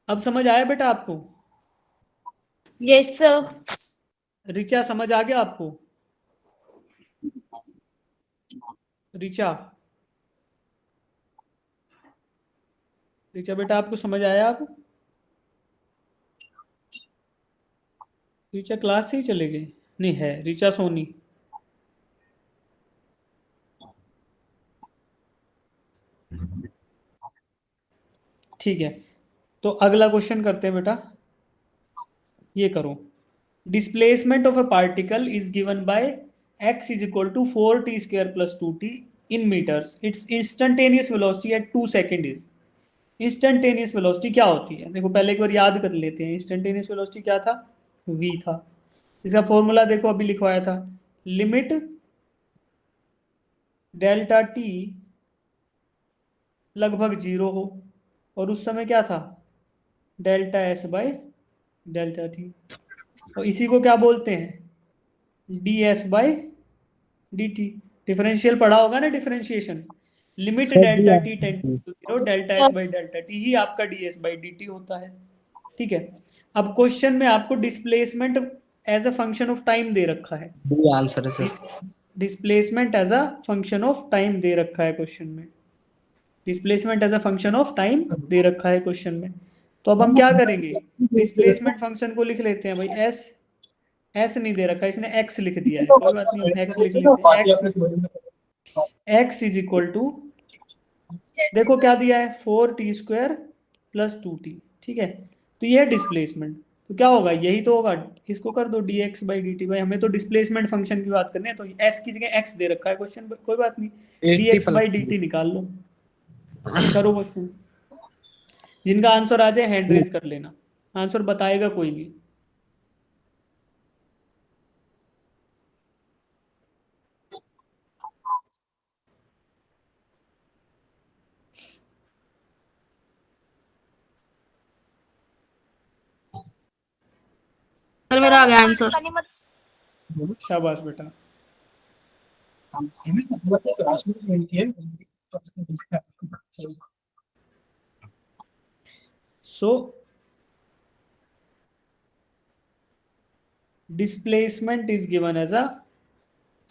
अब समझ आया बेटा आपको, यस सर। रिचा समझ आ गया आपको, रिचा, रिचा बेटा आपको समझ आया अब, रिचा क्लास से ही चले गए, नहीं है रिचा सोनी। ठीक है, तो अगला क्वेश्चन करते हैं बेटा, ये करो। Displacement of a particle is given by x is equal to 4t² plus 2t in metres, its instantaneous velocity at 2 second is. Instantaneous velocity क्या होती है, देखो पहले एक बार याद कर लेते हैं, इंस्टेंटेनियस वेलोसिटी क्या था, v था। इसका फॉर्मूला देखो अभी लिखवाया था, लिमिट डेल्टा t लगभग 0 हो, और उस समय क्या था, delta s by delta t, और इसी को क्या बोलते हैं, ds बाय dt। डिफरेंशियल पढ़ा होगा ना, differentiation, limit delta t tend to 0 delta s by delta t ही आपका ds बाय dt होता है। ठीक है, अब क्वेश्चन में आपको displacement as a function of time दे रखा है, आंसर है sir. Displacement as a function of time दे रखा है क्वेश्चन में, displacement as a function of time दे रखा है क्वेश्चन में। तो अब हम क्या करेंगे, डिस्प्लेसमेंट फंक्शन को लिख लेते हैं भाई, एस नहीं दे रखा, इसने एक्स लिख दिया है, कोई बात नहीं, हम एक्स लिख लेते हैं। एक्स इज इक्वल टू, देखो क्या दिया है, 4t² प्लस 2t, ठीक है, तो ये है डिस्प्लेसमेंट, तो क्या होगा, यही तो होगा, इसको कर दो dx बाई dt। भाई हमें तो डिस्प्लेसमेंट फंक्शन की बात करनी है, तो s की जगह x दे रखा है क्वेश्चन, कोई बात नहीं, dx बाई dt निकाल लो, करो क्वेश्चन। जिनका आंसर आ जाए हैंड रेज कर लेना, आंसर बताएगा कोई भी। सर मेरा आ गया आंसर। शाबाश बेटा। So displacement is given as a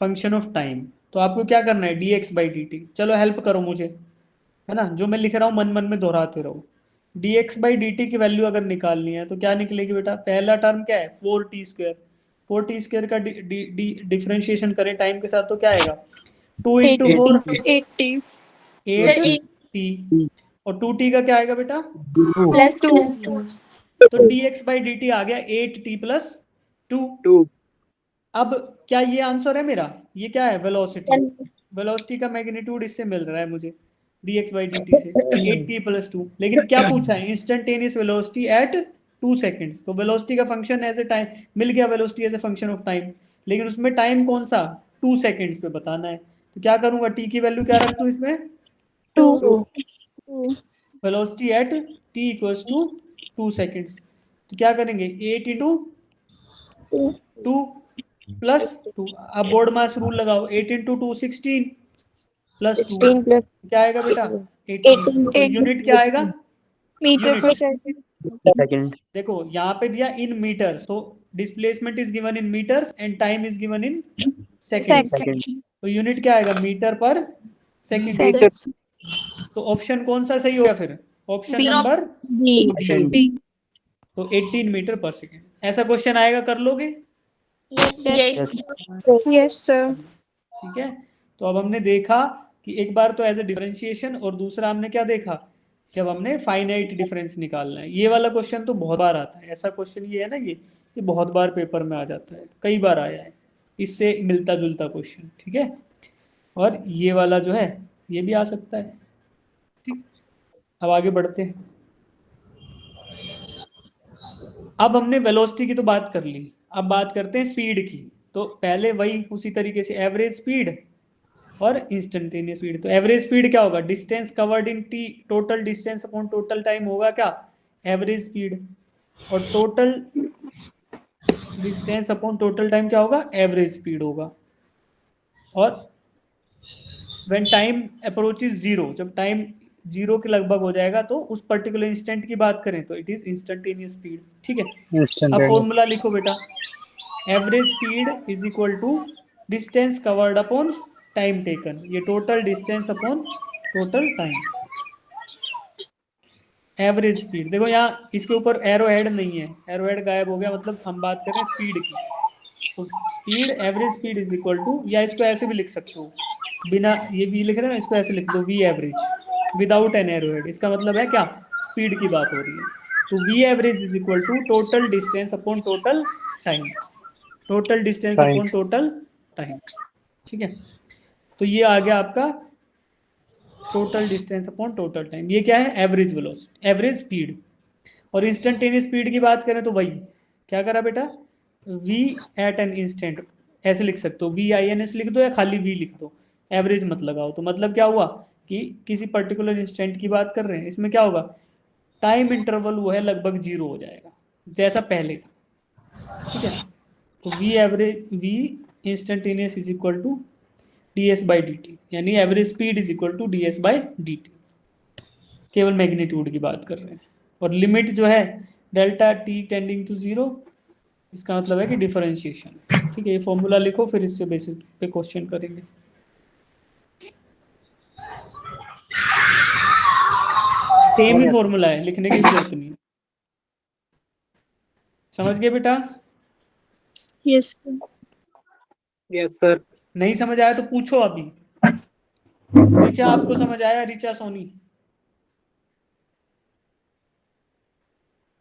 function of time, तो आपको क्या करना है, dx बाई dt। चलो हेल्प करो मुझे, है ना, जो मैं लिख रहा हूँ मन मन में दोहराते रहो। dx बाई dt की वैल्यू अगर निकालनी है तो क्या निकलेगी बेटा, पहला टर्म क्या है, 4t², 4t² का डिफरेंशिएशन करें टाइम के साथ तो क्या आएगा, 2 × 4 80 8t, और 2t का क्या आएगा बेटा, प्लस 2। तो dx बाई dt आ गया 8t प्लस 2। अब क्या ये आंसर है मेरा, ये क्या है, वेलोसिटी, वेलोसिटी का मैग्नीट्यूड इससे मिल रहा है मुझे, dx बाई dt से 8t प्लस 2। लेकिन क्या पूछा है, इंस्टेंटेनियस वेलोसिटी एट 2 सेकेंड्स, तो वेलोसिटी का फंक्शन एज ए टाइम मिल गया, velocity as a function of time, लेकिन उसमें टाइम कौन सा, 2 सेकेंड्स पे बताना है। तो क्या करूंगा, t की वैल्यू क्या रख दूं इसमें, 2 velocity at t equals to 2 seconds, तो क्या करेंगे 8 × 2 प्लस 2, अब बोर्ड मास रूल लगाओ, 8 × 2 16, प्लस 2 16 plus क्या आएगा बेटा 18। तो यूनिट क्या आएगा meter Unit. per second. second, देखो यहाँ पे दिया इन मीटर्स, तो displacement is given in metres and time is given in seconds. Second. तो यूनिट क्या आएगा मीटर पर सेकेंड। Second. तो ऑप्शन कौन सा सही होगा फिर? Option B. Number B. Option B. तो 18 मीटर पर सेकेंड। ऐसा क्वेश्चन आएगा, कर लोगे? Yes. yes, Yes, sir. ठीक है। तो अब हमने देखा कि एक बार तो एज ए डिफरेंशिएशन, और दूसरा हमने क्या देखा जब हमने फाइनाइट डिफरेंस निकालना है। ये वाला क्वेश्चन तो बहुत बार आता है, ऐसा क्वेश्चन ये है ना, ये बहुत बार पेपर में आ जाता है, कई बार आया है, इससे मिलता जुलता क्वेश्चन। ठीक है, और ये वाला जो है ये भी आ सकता है। ठीक, अब आगे बढ़ते हैं। अब हमने वेलोसिटी की तो बात कर ली, अब बात करते हैं स्पीड की। तो पहले वही उसी तरीके से एवरेज स्पीड और इंस्टेंटेनियस स्पीड। तो एवरेज स्पीड क्या होगा? Distance covered in T, total distance upon total time होगा क्या? Average speed. और total distance upon total time क्या होगा? एवरेज स्पीड होगा। और व्हेन टाइम अप्रोचेस जीरो, जब टाइम जीरो के लगभग हो जाएगा तो उस पर्टिकुलर इंस्टेंट की बात करें तो इट इज इंस्टेंटेनियस स्पीड। ठीक है, अब Instantaneous. फॉर्मूला लिखो बेटा। Average speed is equal to distance covered upon time taken. ये total distance upon total time. Average speed देखो यहाँ इसके ऊपर एरो हेड नहीं है, एरो हेड गायब हो गया, मतलब हम बात कर रहे हैं स्पीड की। तो speed, average speed is equal to, या इसको ऐसे भी लिख सकते हो, बिना ये वी लिख रहे हैं ना, इसको ऐसे लिख दो V average without an arrow head. इसका मतलब है क्या? स्पीड की बात हो रही है। तो V average is equal to total distance upon total time. Total distance Time. Upon total time. ठीक है, तो ये आ गया आपका total distance upon total time. ये क्या है? Average velocity, average speed. और इंस्टेंटेनियस स्पीड की बात करें तो वही क्या करा बेटा, v एट एन इंस्टेंट, ऐसे लिख सकते हो, VINS लिख दो या खाली v लिख दो, एवरेज मत लगाओ। तो मतलब क्या हुआ कि किसी पर्टिकुलर इंस्टेंट की बात कर रहे हैं, इसमें क्या होगा, टाइम इंटरवल वो है लगभग जीरो हो जाएगा जैसा पहले था। ठीक है, तो v average, v instantaneous is equal to ds by D T, यानी average speed is equal to ds by D T. केवल मैग्नीट्यूड की बात कर रहे हैं। और लिमिट जो है delta T tending to zero, इसका मतलब है कि डिफरेंशिएशन। ठीक है, ये फॉर्मूला लिखो, फिर इससे बेसिस पे क्वेश्चन करेंगे। सेम ही फॉर्मूला है, लिखने की जरूरत नहीं है। समझ गए बेटा? Yes. Yes, sir. नहीं समझ आया तो पूछो अभी। रिचा, आपको समझ आया? रिचा सोनी,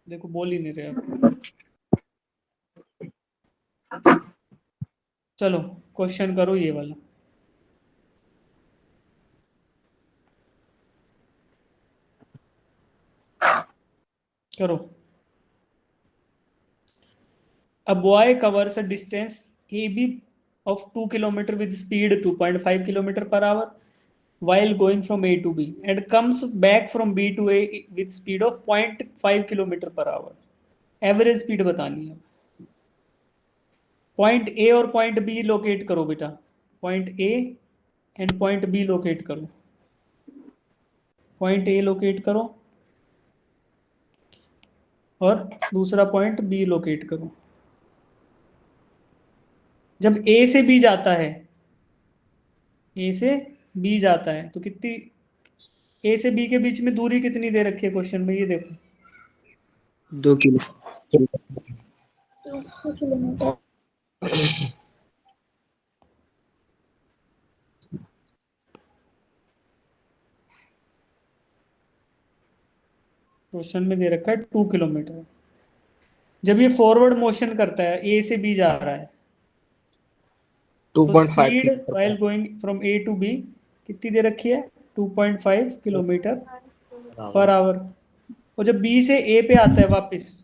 देखो बोल ही नहीं रहे आप। चलो क्वेश्चन करो ये वाला। करो। A boy covers a distance AB of 2 km with speed 2.5 km per hour while going from A to B and comes back from B to A with speed of 0.5 km per hour. Average speed बतानी है। Point A और point B locate करो बेटा, point A and point B locate करो। Point A locate करो और दूसरा point B locate करो। जब ए से बी जाता है, ए से बी जाता है तो कितनी, ए से बी के बीच में दूरी कितनी दे रखी है क्वेश्चन में, ये देखो 2 किलो, क्वेश्चन में दे रखा है 2 किलोमीटर। जब ये फॉरवर्ड मोशन करता है, ए से बी जा रहा है, तो 2.5 speed while going from A to B कितनी दे रखी है? 2.5 किलोमीटर पर आवर। और जब बी से ए पे आता है वापस,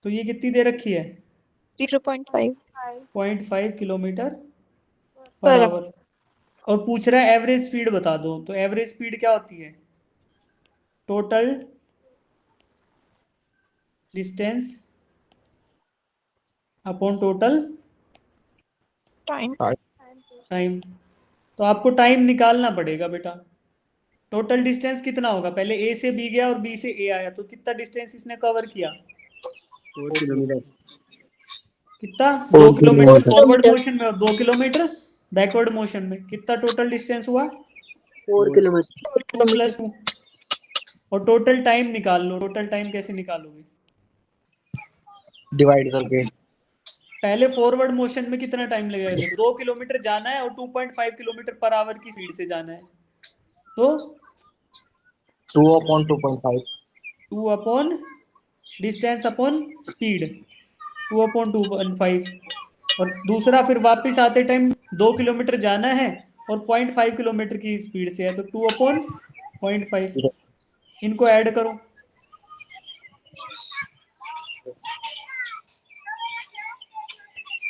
तो ये कितनी दे रखी है? 0.5 0.5 किलोमीटर पर पर आवर। और पूछ रहा है एवरेज स्पीड बता दो। तो एवरेज स्पीड क्या होती है? Total distance upon total time. Time. तो आपको टाइम निकालना पड़ेगा बेटा। टोटल डिस्टेंस कितना होगा, पहले ए से बी गया और बी से ए आया, तो कितना डिस्टेंस इसने कवर किया? 4 किलोमीटर। कितना? 4 2 किलोमीटर किलोमीटर। फॉरवर्ड मोशन में और 2 किलोमीटर बैकवर्ड मोशन में। कितना टोटल डिस्टेंस हुआ? 4 किलोमीटर। 2 + 2। और टोटल टाइम निकाल लो। टोटल टाइम कैसे निकालोगे? डिवाइड करके। पहले फॉरवर्ड मोशन में कितना टाइम लगेगा? देखो 2 किलोमीटर जाना है और 2.5 किलोमीटर पर आवर की स्पीड से जाना है, तो 2/2.5। 2 अपॉन डिस्टेंस अपॉन स्पीड, 2/2.5। और दूसरा फिर वापस आते टाइम 2 किलोमीटर जाना है और 0.5 किलोमीटर की स्पीड से है, तो 2/0.5। इनको ऐड करो।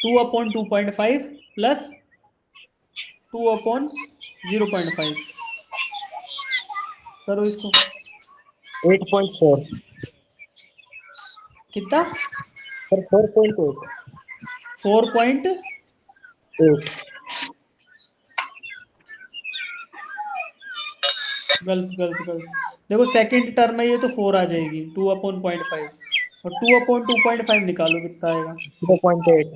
2/2.5 प्लस 2/0.5 करो इसको। 8.4। कितना? सर 4.8। 4.8। गलत गलत गलत। देखो सेकंड टर्म में ये तो 4 आ जाएगी, 2/0.5 और 2/2.5 निकालो कितना आएगा? 0.8।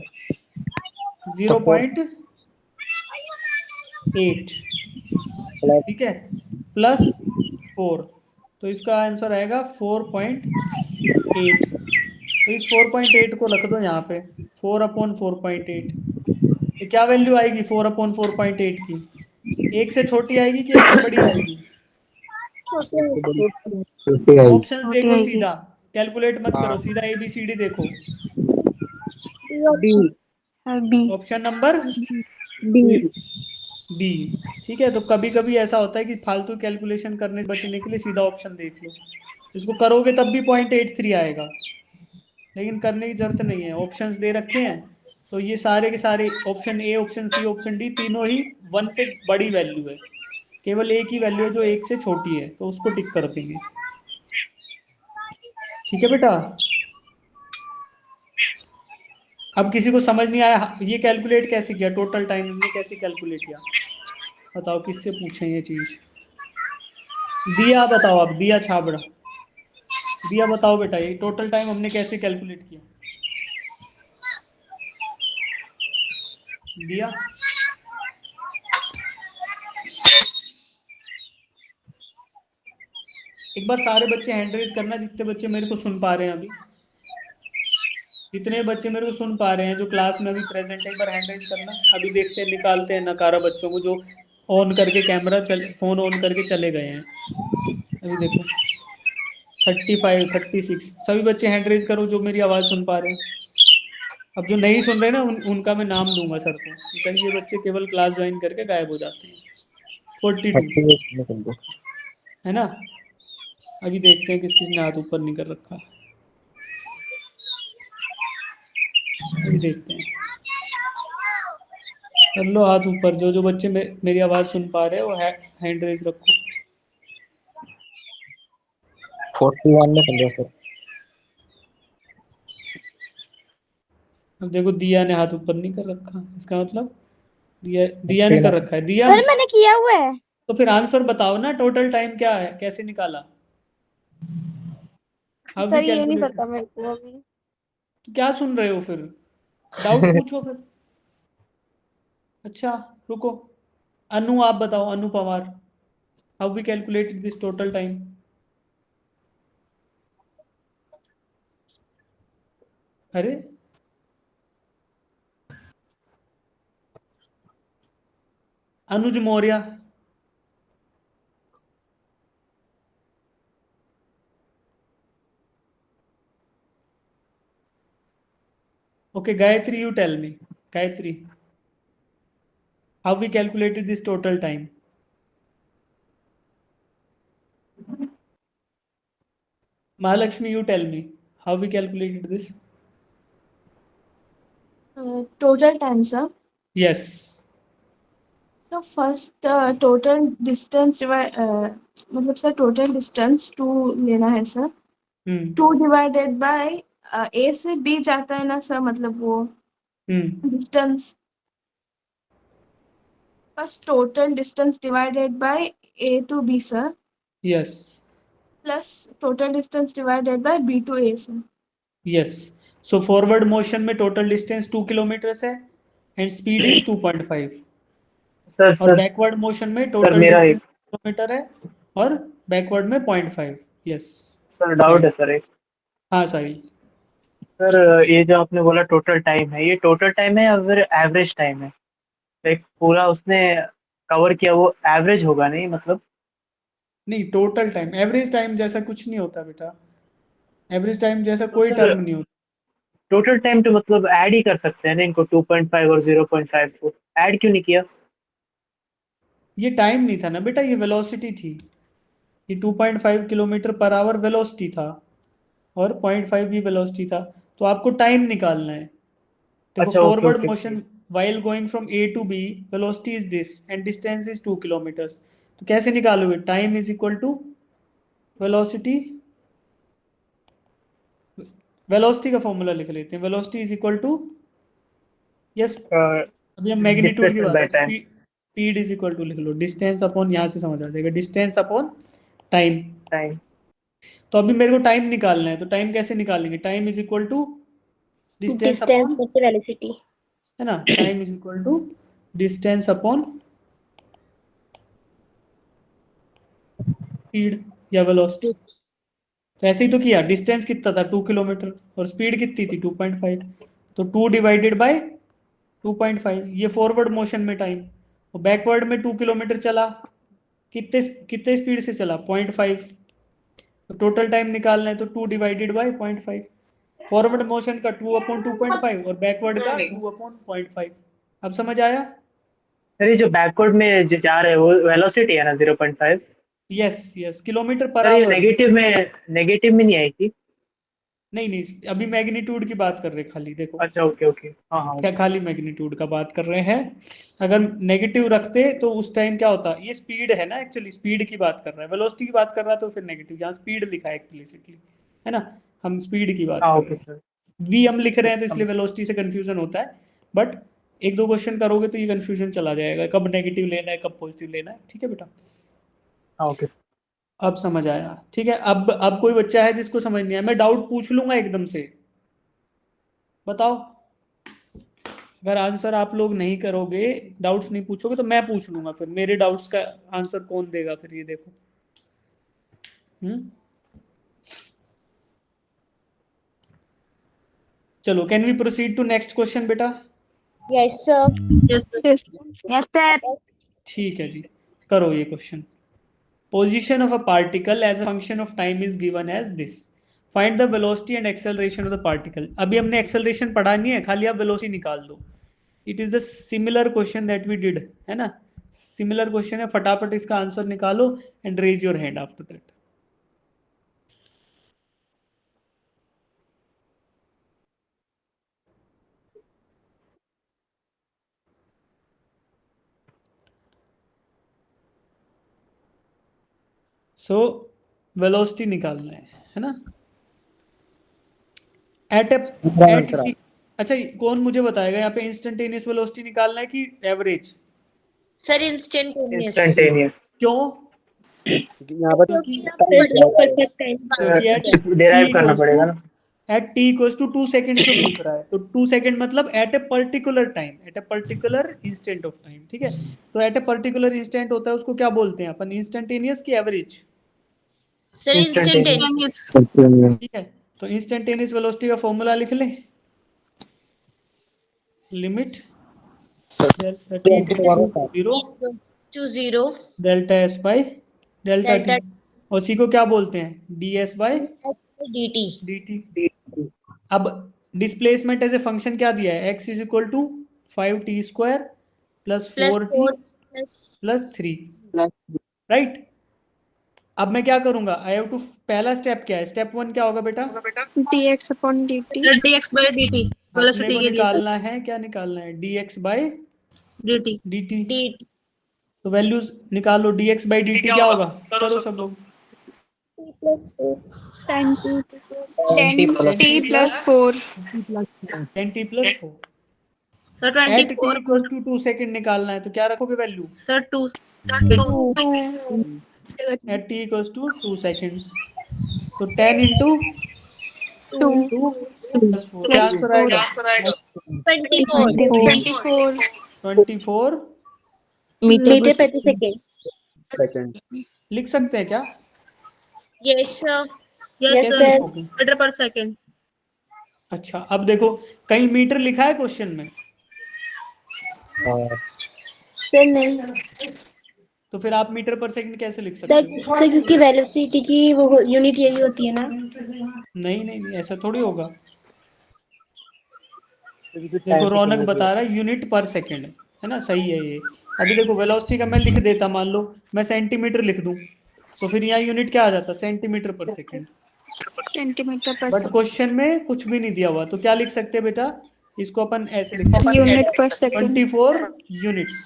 0.8। प्लस ठीक है, प्लस 4, तो इसका आंसर आएगा 4.8। तो इस 4.8 को रख दो यहाँ पे, 4/4.8। ये क्या वैल्यू आएगी 4/4.8 की? एक से छोटी आएगी कि एक से बड़ी आएगी? छोटी आई। ऑप्शंस देखो, सीधा कैलकुलेट मत करो, सीधा ABCD देखो। D. B. Option number B. B. ठीक है, तो कभी कभी ऐसा होता है कि फालतू कैलकुलेशन करने से बचने के लिए सीधा ऑप्शन देख लो। इसको करोगे तब भी 0.83 आएगा, लेकिन करने की जरूरत नहीं है, ऑप्शंस दे रखे हैं। तो ये सारे के सारे option A, option C, option D, तीनों ही 1 से बड़ी वैल्यू है। केवल एक ही वैल्यू है जो 1 से छोटी है, तो उसको टिक कर देंगे। ठीक है बेटा। अब किसी को समझ नहीं आया ये कैलकुलेट कैसे किया, टोटल टाइम हमने कैसे कैलकुलेट किया? बताओ किससे पूछें ये चीज? दिया बताओ, अब दिया छाबड़ा, दिया बताओ बेटा, ये टोटल टाइम हमने कैसे कैलकुलेट किया? दिया। एक बार सारे बच्चे हैंड रेज करना, जितने बच्चे मेरे को सुन पा रहे हैं अभी, जितने बच्चे मेरे को सुन पा रहे हैं जो क्लास में अभी प्रेजेंट है, एक बार हैंड रेज करना। अभी देखते हैं, निकालते हैं नकारा बच्चों को जो ऑन करके कैमरा चले, फोन ऑन करके चले गए हैं। अभी देखो 35, 36 सभी बच्चे हैंड रेज करो जो मेरी आवाज़ सुन पा रहे हैं। अब जो नहीं सुन रहे ना उनका मैं नाम दूंगा सर को कि सर ये बच्चे केवल क्लास ज्वाइन करके गायब हो जाते हैं। 42 है ना? अभी देखते हैं किस किस ने हाथ ऊपर नहीं कर रखा। अभी देखते हैं, कर लो हाथ ऊपर जो जो बच्चे मेरी आवाज़ सुन पा रहे हैं, वो हैंड रेज रखो। 41 में कर सर। अब देखो दिया ने हाथ ऊपर नहीं कर रखा, इसका मतलब दिया ने कर रखा है। दिया, सर मैंने किया हुआ है। तो फिर आंसर बताओ ना, टोटल टाइम क्या है, कैसे निकाला? हाउ वी सर ये नहीं कैलकुलेट? पता मेरे को अभी। तो क्या सुन रहे हो फिर? डाउट पूछो फिर। अच्छा रुको, अनु आप बताओ, Anu Pawar, how we calculated this total time? अरे Anuj Maurya, okay Gayatri, you tell me, Gayatri, how we calculated this total time? Mahalakshmi, you tell me, how we calculated this? Total time, sir. Yes. So first total distance मतलब sir total distance 2 लेना है sir. 2 divided by A से B जाता है ना sir, मतलब वो distance. First total distance divided by A to B, sir, yes plus total distance divided by B to A, sir. Yes. So forward motion में total distance 2 kilometre है and speed is 2.5. Sir और sir backward motion में total मेरा distance kilometre है और backward में 0.5. Yes sir doubt है sir एक. हाँ साहिल. सर ये जो आपने बोला टोटल टाइम है, ये टोटल टाइम है या फिर एवरेज टाइम है? लाइक पूरा उसने कवर किया वो एवरेज होगा नहीं मतलब? नहीं टोटल टाइम. एवरेज टाइम जैसा कुछ नहीं होता बेटा. एवरेज टाइम जैसा कोई सर टर्म नहीं होता. टोटल टाइम तो मतलब ऐड ही कर सकते हैं ना इनको, 2.5 और 0.5 को ऐड क्यों नहीं किया? ये टाइम नहीं था ना बेटा, ये वेलोसिटी थी. ये 2.5 किलोमीटर पर आवर वेलोसिटी था और 0.5 भी वेलोसिटी था. तो आपको टाइम निकालना है. देखो अच्छा, okay forward okay. Motion while going from A to B velocity is this and distance is 2 kilometers. तो कैसे निकालोगे? Time is equal to velocity. Velocity का फॉर्मूला लिख लेते हैं. Velocity is equal to, yes अभी हम मैग्नीट्यूड की Displacement बात by है. time. Speed is equal to लिख लो. डिस्टेंस अपॉन, यहाँ से समझ आ जाएगा, डिस्टेंस अपॉन टाइम. टाइम. तो अभी मेरे को टाइम निकालना है. तो टाइम कैसे निकालेंगे? Time is equal to distance upon, velocity. है ना. Time is equal to distance upon speed या वेलोसिटी. तो ऐसे ही तो किया. डिस्टेंस कितना था? 2 किलोमीटर और स्पीड कितनी थी? 2.5. तो 2 डिवाइडेड बाय 2.5. ये फॉरवर्ड मोशन में टाइम. और बैकवर्ड में 2 किलोमीटर चला. कितने कितने स्पीड से चला? 0.5. तो टोटल टाइम निकालना है तो 2 डिवाइडेड बाय 0.5. फॉरवर्ड मोशन का 2/2.5 और बैकवर्ड का 2/0.5. अब समझ आया? सर ये जो बैकवर्ड में जो जा रहे हैं वो वेलोसिटी है ना 0.5? यस यस, किलोमीटर पर सर ये आवर. नेगेटिव में नहीं आई थी? नहीं नहीं, अभी मैग्नीट्यूड की बात कर रहे हैं खाली. देखो अच्छा, ओके ओके. हाँ हाँ. क्या खाली मैग्नीट्यूड का बात कर रहे हैं. अगर नेगेटिव रखते तो उस टाइम क्या होता? ये स्पीड है ना, एक्चुअली स्पीड की बात कर रहा है. वेलोसिटी की बात कर रहा है तो फिर नेगेटिव. यहाँ स्पीड लिखा है एक्सप्लिसिटली, है ना. हम स्पीड की बात हाँ कर ओके रहे हैं. सर. वी हम लिख रहे हैं तो इसलिए वेलोसिटी से कंफ्यूजन होता है. बट एक दो क्वेश्चन करोगे तो ये कंफ्यूजन चला जाएगा, कब नेगेटिव लेना है कब पॉजिटिव लेना है. ठीक है बेटा, हाँ ओके. अब समझ आया. ठीक है. अब कोई बच्चा है जिसको समझ नहीं आया, मैं डाउट पूछ लूंगा एकदम से. बताओ. अगर आंसर आप लोग नहीं करोगे, डाउट्स नहीं पूछोगे, तो मैं पूछ लूंगा. फिर मेरे डाउट्स का आंसर कौन देगा फिर? ये देखो. चलो, can we proceed to next question बेटा? Yes sir. Yes sir. ठीक है जी, करो ये question. Position of a particle as a function of time is given as this. Find the velocity and acceleration of the particle. अभी हमने acceleration पढ़ा नहीं है, खाली आप velocity निकाल दो. It is the similar question that we did, है ना. Similar question है, फटाफट इसका आंसर निकालो and raise your hand after that. So velocity निकालना है ना. At आंसर अच्छा, कौन मुझे बताएगा यहाँ पे इंस्टेंटेनियस वेलोसिटी निकालना है कि एवरेज? Sir instantaneous. इंस्टेंटेनियस. क्यों? यहाँ पर क्योंकि आप predict कर सकते हैं. क्योंकि डिराइव करना पड़ेगा ना. At T equals to 2 seconds पे पूछ रहा है. तो 2 सेकेंड मतलब at a particular time, at a particular instant of time. ठीक है. तो एट ए पर्टिकुलर इंस्टेंट होता है, उसको क्या बोलते हैं अपन? इंस्टेंटेनियस की एवरेज? Sir instantaneous. ठीक है. तो इंस्टेंटेनियस वेलोसिटी का फॉर्मूला लिख लें. Limit to 0 delta S by delta Delta T. और सी को क्या बोलते हैं? D S by dt. D T. अब डिस्प्लेसमेंट एज ए फंक्शन क्या दिया है? x is equal to 5t square plus plus 4t 4 plus plus 3. Right. अब मैं क्या करूंगा? आई हैव टू, पहला स्टेप क्या है? स्टेप 1 क्या होगा बेटा? dx upon dt. dx by dt अपने वेलोसिटी को के लिए निकालना है, क्या निकालना है? dx by dt. dt. dt. तो वैल्यूज निकालो. dx बाई dt क्या होगा? करो सब लोग. Tan t plus 4. 10t plus 4. Sir at T 24 equals to 2 second निकालना है तो क्या रखोगे value? Sir 2 at T equals to 2 seconds, तो 10 इंटू 2 प्लस 4, क्या आंसर आएगा? 24 मीटर प्रति सेकेंड। सेकंड। लिख सकते हैं क्या? Yes sir. यस कैसे सर लिखोगे? मीटर पर सेकंड। अच्छा, अब देखो कहीं मीटर लिखा है क्वेश्चन में? सर नहीं तो फिर आप मीटर पर सेकंड कैसे लिख सकते हो? सर, क्योंकि वेलोसिटी की वो यूनिट यही होती है ना। नहीं नहीं नहीं, ऐसा थोड़ी होगा। देखो रौनक बता रहा है यूनिट पर सेकंड, है ना, सही है ये। अभी देखो वेलोसिटी का मैं लिख देता, मान लो मैं सेंटीमीटर लिख दूं, तो फिर यहाँ यूनिट क्या आ जाता? सेंटीमीटर पर सेकंड। सेंटीमीटर पर बट क्वेश्चन में कुछ भी नहीं दिया हुआ, तो क्या लिख सकते हैं बेटा? इसको अपन ऐसे लिख सकते हैं, यूनिट पर सेकंड। 24 यूनिट्स।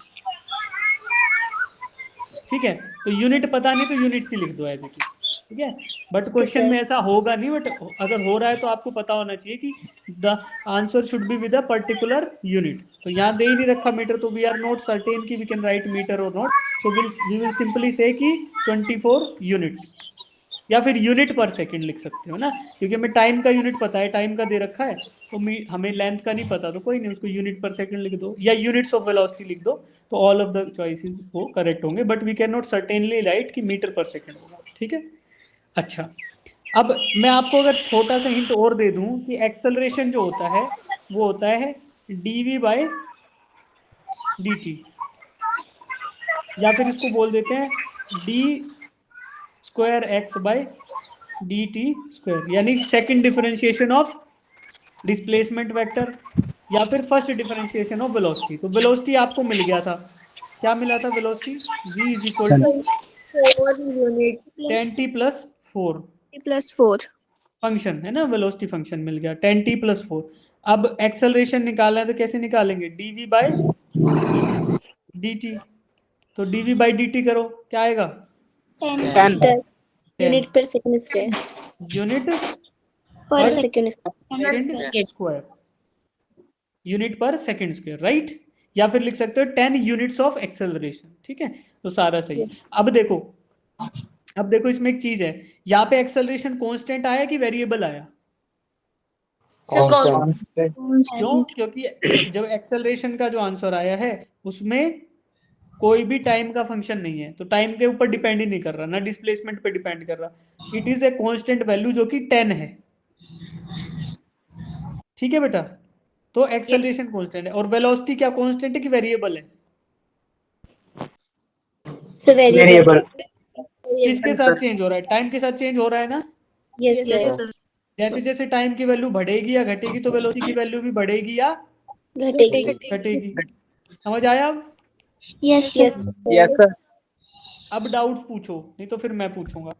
ठीक है, तो यूनिट पता नहीं तो यूनिट्स ही लिख दो एज इट इज, ठीक है। बट क्वेश्चन में ऐसा होगा नहीं, बट अगर हो रहा है तो आपको पता होना चाहिए कि the answer should be with a particular unit. तो यहाँ दे ही नहीं रखा मीटर, तो वी आर नॉट सर्टेन कि वी कैन राइट मीटर और not, so we will simply say कि 24 यूनिट्स, या फिर यूनिट पर सेकंड लिख सकते हो ना, क्योंकि हमें टाइम का यूनिट पता है, टाइम का दे रखा है, तो हमें लेंथ का नहीं पता, तो कोई नहीं, उसको यूनिट पर सेकंड लिख दो या यूनिट्स ऑफ वेलोसिटी लिख दो, तो ऑल ऑफ द चॉइसेस वो करेक्ट होंगे, but we can not certainly write कि मीटर पर सेकंड होगा, ठीक है। अच्छा, अब मैं आपको अगर छोटा सा हिंट और दे दूं कि एक्सेलरेशन जो होता है वो होता है dv बाय dt, या फिर इसको बोल देते हैं d square x by dt square, यानी second differentiation of displacement vector, या फिर फर्स्ट डिफरेंशिएशन ऑफ वेलोसिटी। तो वेलोसिटी आपको मिल गया था, क्या मिला था velocity? v is equal to 4 unit 10t plus 4 plus 4। Function है ना, वेलोसिटी फंक्शन मिल गया 10t प्लस 4। अब एक्सेलरेशन निकालना है तो कैसे निकालेंगे? dv बाय dt, तो dv बाय dt करो, क्या आएगा? 10 यूनिट पर सेकंड स्क्वायर। यूनिट पर पर सेकंड सेकंड स्क्वायर, यूनिट पर सेकंड स्क्वायर, राइट। या फिर लिख सकते हो 10 यूनिट्स ऑफ एक्सेलरेशन, ठीक है, तो सारा सही। अब देखो इसमें एक चीज है, यहाँ पे एक्सेलरेशन कांस्टेंट आया कि वेरिएबल आया? क्यों? क्योंकि जब एक्सेलरेशन का जो आंसर आया है उसमें कोई भी टाइम का फंक्शन नहीं है, तो टाइम के ऊपर डिपेंड ही नहीं कर रहा, ना डिस्प्लेसमेंट पे डिपेंड कर रहा, it is a constant value जो कि 10 है, ठीक है बेटा। तो एक्सेलरेशन कांस्टेंट है, और वेलोसिटी क्या कांस्टेंट है कि वेरिएबल है? वेरिएबल। किसके साथ चेंज हो रहा है? टाइम के साथ चेंज हो रहा है ना। यस जैसे जैसे टाइम की वैल्यू बढ़ेगी या घटेगी, तो वेलोसिटी की वैल्यू भी बढ़ेगी या घटेगी। समझ आया अब? Yes yes sir. अब डाउट्स पूछो, नहीं तो फिर मैं पूछूंगा।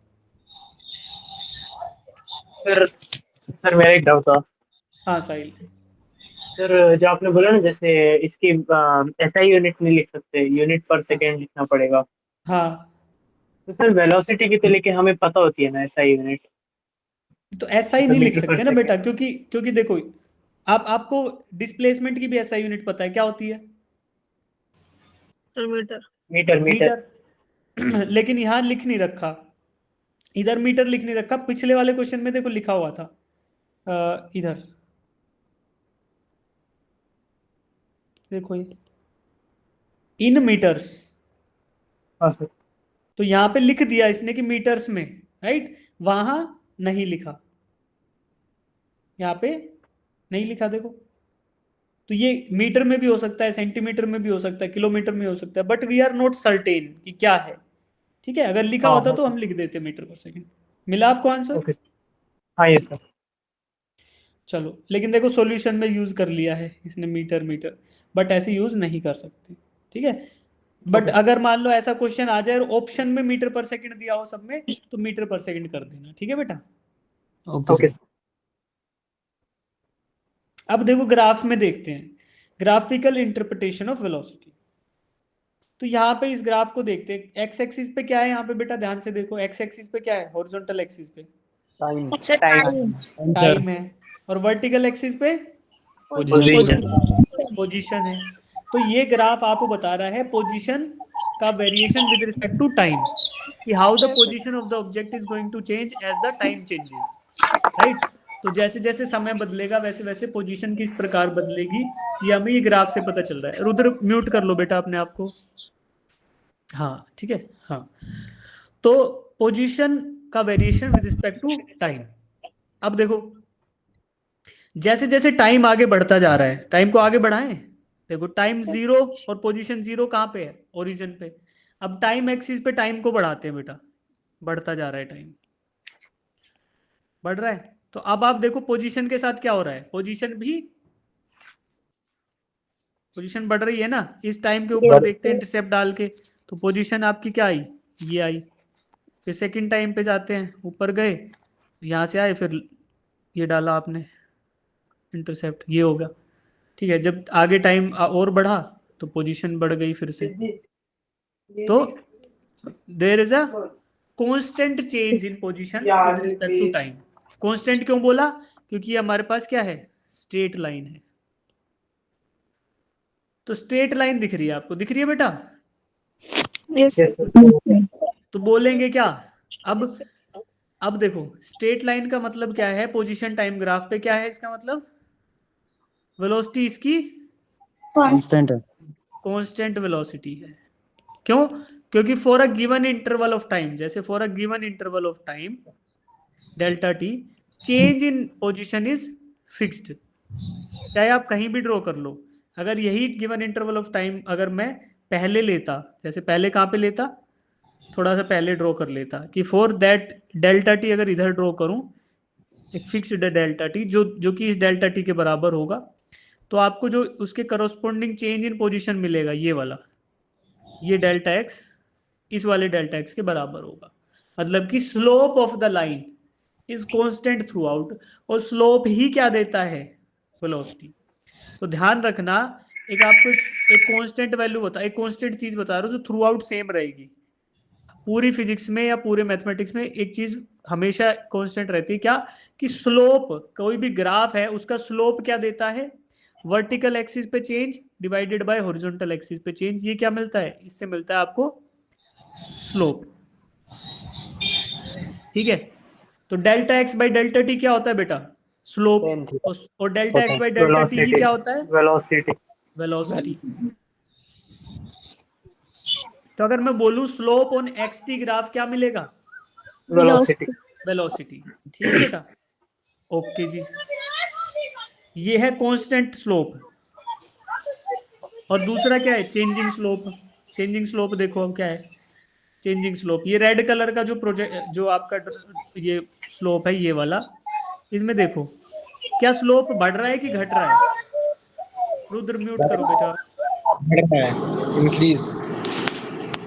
सर मेरा एक डाउट था। हाँ साहिल। सर जो आपने बोला ना, जैसे इसकी ऐसा यूनिट नहीं लिख सकते, यूनिट पर सेकेंड लिखना पड़ेगा। हाँ, तो सर वेलोसिटी की तो लेके हमें पता होती है ना ऐसा यूनिट। तो ऐसा ही नहीं लिख मीटर पर सकते ना बेटा, सेकंड। क्योंकि देखो आपको डिस्प्लेसमेंट की भी ऐसा यूनिट पता है, क्या होती है? मीटर। Metre metre. लेकिन यहाँ लिख नहीं रखा, इधर मीटर लिख नहीं रखा, पिछले वाले क्वेश्चन में देखो लिखा हुआ था इधर देखो ये इन मीटर्स, हाँ सर। तो यहाँ पे लिख दिया इसने कि मीटर्स में, राइट, वहां नहीं लिखा, यहाँ पे नहीं लिखा देखो। तो ये मीटर में भी हो सकता है, सेंटीमीटर में भी हो सकता है, किलोमीटर में हो सकता है, but we are not certain कि क्या है, ठीक है। अगर लिखा होता तो हम लिख देते मीटर पर सेकंड। मिला आपको आंसर? ओके। हाँ ये सर। चलो, लेकिन देखो सॉल्यूशन में यूज कर लिया है इसने मीटर मीटर, बट ऐसे यूज नहीं कर सकते, ठीक है। बट अगर मान लो ऐसा क्वेश्चन आ जाए और ऑप्शन में मीटर पर सेकंड दिया हो सब में, तो मीटर पर सेकंड कर देना, ठीक है बेटा। ओके। अब देखो ग्राफ में देखते हैं, ग्राफिकल इंटरप्रिटेशन ऑफ वेलोसिटी। तो यहाँ पे इस ग्राफ को देखते हैं, एक्स एक्सिस पे क्या है यहाँ पे बेटा, ध्यान से देखो, एक्स एक्सिस पे क्या है? हॉरिजॉन्टल एक्सिस पे टाइम। टाइम है, और वर्टिकल एक्सिस पे पोजीशन है। तो ये ग्राफ आपको बता रहा है पोजीशन का variation with respect to time, कि how the position of the object is going to change as the time changes, right. तो जैसे जैसे समय बदलेगा वैसे वैसे पोजीशन किस प्रकार बदलेगी, ये हमें ये ग्राफ से पता चल रहा है। रुद्र म्यूट कर लो बेटा अपने आप को। हाँ ठीक है। हाँ, तो पोजीशन का variation with respect to time. अब देखो जैसे जैसे टाइम आगे बढ़ता जा रहा है, टाइम को आगे बढ़ाएं, देखो टाइम 0 और पोजीशन 0 कहाँ पे है, ओरिजिन पे। अब टाइम एक्सिस पे टाइम को बढ़ाते हैं बेटा, बढ़ता जा रहा है टाइम, बढ़ रहा है। तो अब आप देखो पोजीशन के साथ क्या हो रहा है, पोजीशन बढ़ रही है ना। इस टाइम के ऊपर देखते हैं इंटरसेप्ट डाल के, तो पोजीशन आपकी क्या आई, ये आई। फिर सेकंड टाइम पे जाते हैं, ऊपर गए, यहाँ से आए, फिर ये डाला आपने इंटरसेप्ट, ये होगा। ठीक है, जब आगे टाइम और बढ़ा तो पोजीशन बढ़ गई फिर से। तो there is a constant change in position with respect to time. Constant क्यों बोला, क्योंकि हमारे पास क्या है, स्ट्रेट लाइन है। तो स्ट्रेट लाइन दिख रही है आपको, दिख रही है बेटा? Yes. तो बोलेंगे क्या, अब देखो स्ट्रेट लाइन का मतलब क्या है, पोजीशन टाइम ग्राफ पे क्या है इसका मतलब, वेलोसिटी इसकी कांस्टेंट है। कांस्टेंट वेलोसिटी है। क्यों? क्योंकि for a given interval of time, जैसे for a given interval of time delta T, change in position is fixed. चाहे आप कहीं भी ड्रॉ कर लो, अगर यही गिवन इंटरवल ऑफ टाइम अगर मैं पहले लेता, जैसे पहले कहाँ पे लेता, थोड़ा सा पहले ड्रॉ कर लेता, कि फॉर दैट डेल्टा टी अगर इधर ड्रॉ करूं एक फिक्स्ड डेल्टा टी जो कि इस डेल्टा टी के बराबर होगा, तो आपको जो उसके करस्पॉन्डिंग चेंज इन पोजीशन मिलेगा, ये वाला, ये डेल्टा एक्स इस वाले डेल्टा एक्स के बराबर होगा। मतलब कि slope of the line is constant through out, और स्लोप ही क्या देता है, वेलोसिटी। तो ध्यान रखना, एक आपको एक कांस्टेंट वैल्यू बता, एक कांस्टेंट चीज बता रहा हूँ जो थ्रू आउट सेम रहेगी। पूरी फिजिक्स में या पूरे मैथमेटिक्स में एक चीज हमेशा कांस्टेंट रहती है, क्या, कि स्लोप, कोई भी ग्राफ है उसका स्लोप क्या देता है, वर्टिकल एक्सिस पे change divided by horizontal axis पे चेंज। ये क्या मिलता है, इससे मिलता है आपको स्लोप। ठीक है, तो delta X by delta T क्या होता है बेटा, स्लोप, और delta X by delta T ही क्या होता है, वेलोसिटी। तो अगर मैं बोलूं slope on X T graph क्या मिलेगा, वेलोसिटी। ठीक है बेटा, ओके जी। ये है कांस्टेंट स्लोप, और दूसरा क्या है, चेंजिंग स्लोप। चेंजिंग स्लोप देखो हम क्या है, चेंजिंग स्लोप, ये रेड कलर का जो प्रोजेक्ट जो आपका ये स्लोप है, ये वाला, इसमें देखो क्या स्लोप बढ़ रहा है कि घट रहा है। रुद्र म्यूट करो बेटा।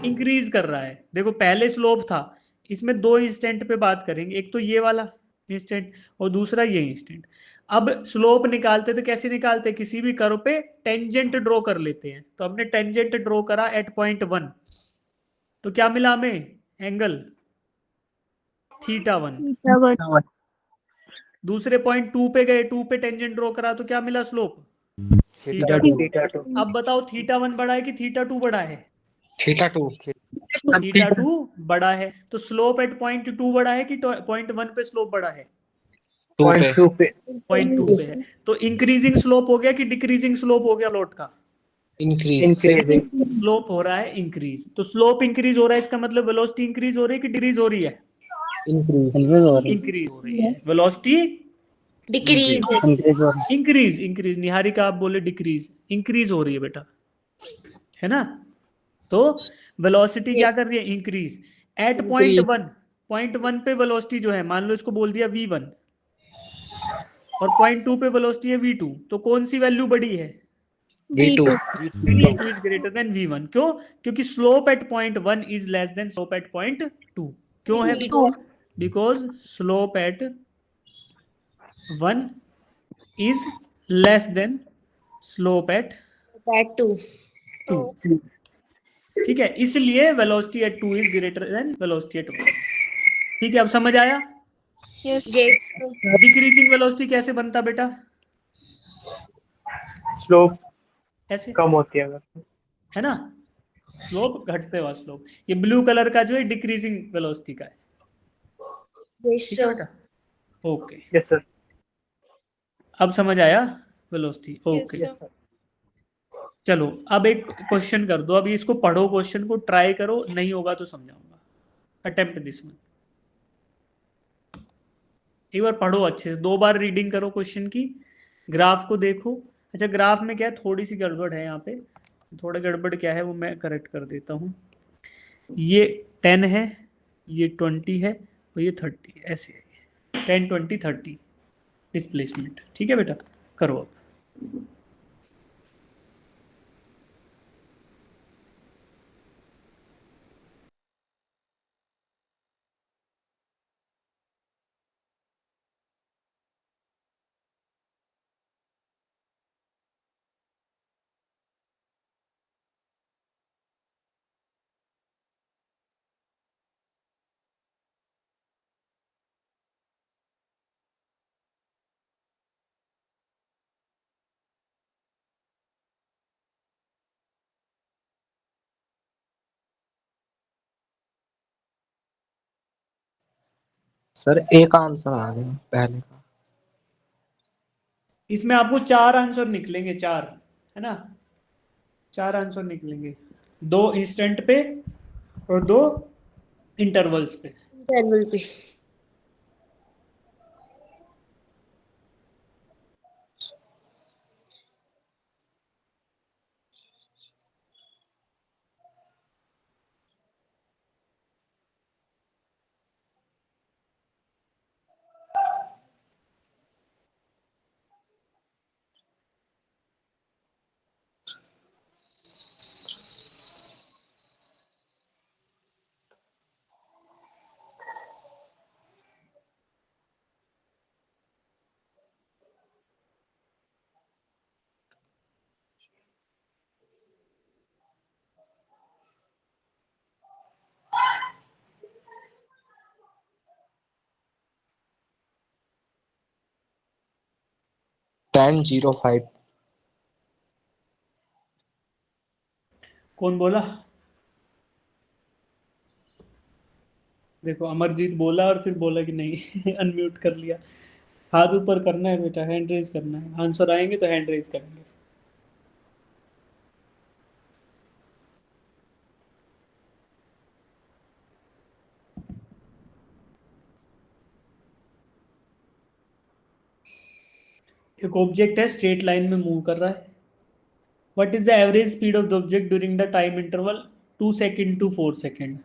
इंक्रीज कर रहा है। देखो पहले स्लोप था, इसमें दो इंस्टेंट पे बात करेंगे, एक तो ये वाला इंस्टेंट और दूसरा ये इंस्टेंट। अब स्लोप निकालते तो कैसे निकालते, किसी भी कर्व पे टेंजेंट ड्रॉ कर लेते हैं। तो हमने टेंजेंट ड्रॉ करा एट पॉइंट 1, तो क्या मिला हमें, एंगल θ1। दूसरे पॉइंट 2 पे गए, 2 पे टेंजेंट ड्रॉ करा तो क्या मिला, स्लोप θ2। अब बताओ θ1 बड़ा है कि θ2 बड़ा है, θ2 बड़ा है। तो स्लोप एट पॉइंट 2 बड़ा है कि पॉइंट 1 पे स्लोप बड़ा है, पॉइंट 2 पे है। तो इंक्रीजिंग स्लोप हो गया कि डिक्रीजिंग स्लोप हो गया प्लॉट का, स्लोप हो रहा है इंक्रीज। तो स्लोप इंक्रीज हो रहा है, इसका मतलब वेलोसिटी इंक्रीज हो रही है कि डिक्रीज हो रही है, इंक्रीज हो रही है। वेलोसिटी इंक्रीज, निहारिका आप बोले डिक्रीज, इंक्रीज हो रही है बेटा, है ना। तो वेलोसिटी क्या कर रही है, इंक्रीज एट पॉइंट 1 पे वेलोसिटी जो है, मान लो इसको बोल दिया v1, और पॉइंट 2 पे वेलोसिटी है v2, तो कौन सी वैल्यू बड़ी है, v2 is greater then v1। क्यों? क्योंकि slope at point 1 is less than slope at point 2। क्यों है, because slope at 1 is less than slope at 2। ठीक है, इसलिए velocity at 2 is greater than velocity at 1। ठीक है, अब समझ आया। Yes. डिक्रीजिंग वेलोसिटी कैसे बनता बेटा, स्लोप ऐसे, कम होती है अगर। है ना, स्लोप घटते हुआ स्लोप। ये ब्लू कलर का जो है डिक्रीजिंग वेलोसिटी का है, Yes, ठीक है sir. बेटा, ओके। Yes sir. अब समझ आया वेलोसिटी, Yes, ओके। sir. चलो अब एक क्वेश्चन कर दो, अभी इसको पढ़ो, क्वेश्चन को ट्राई करो, नहीं होगा तो समझाऊंगा। अटेम्प्ट दिस वन, एक बार पढ़ो अच्छे से, 2 बार रीडिंग करो क्वेश्चन की, ग्राफ को देखो। अच्छा ग्राफ में क्या है, थोड़ी सी गड़बड़ है यहाँ पे, थोड़ा गड़बड़ क्या है वो मैं करेक्ट कर देता हूँ। ये 10 है, ये 20 है, और ये 30 है, ऐसे है 10 20 30 डिस्प्लेसमेंट, ठीक है बेटा, करो अब। सर एक आंसर आ गया पहले का। इसमें आपको 4 आंसर निकलेंगे, 4, है ना, 4 आंसर निकलेंगे, 2 इंस्टेंट पे और 2 इंटरवल्स पे। Interval पे. टेन 05। कौन बोला? देखो अमरजीत बोला और फिर बोला कि नहीं अनम्यूट कर लिया। हाथ ऊपर करना है बेटा, हैंड रेज करना है, आंसर आएंगे तो हैंड रेज करेंगे। एक ऑब्जेक्ट है, स्ट्रेट लाइन में मूव कर रहा है। What is the average speed of the object during the time interval 2 second to 4 second,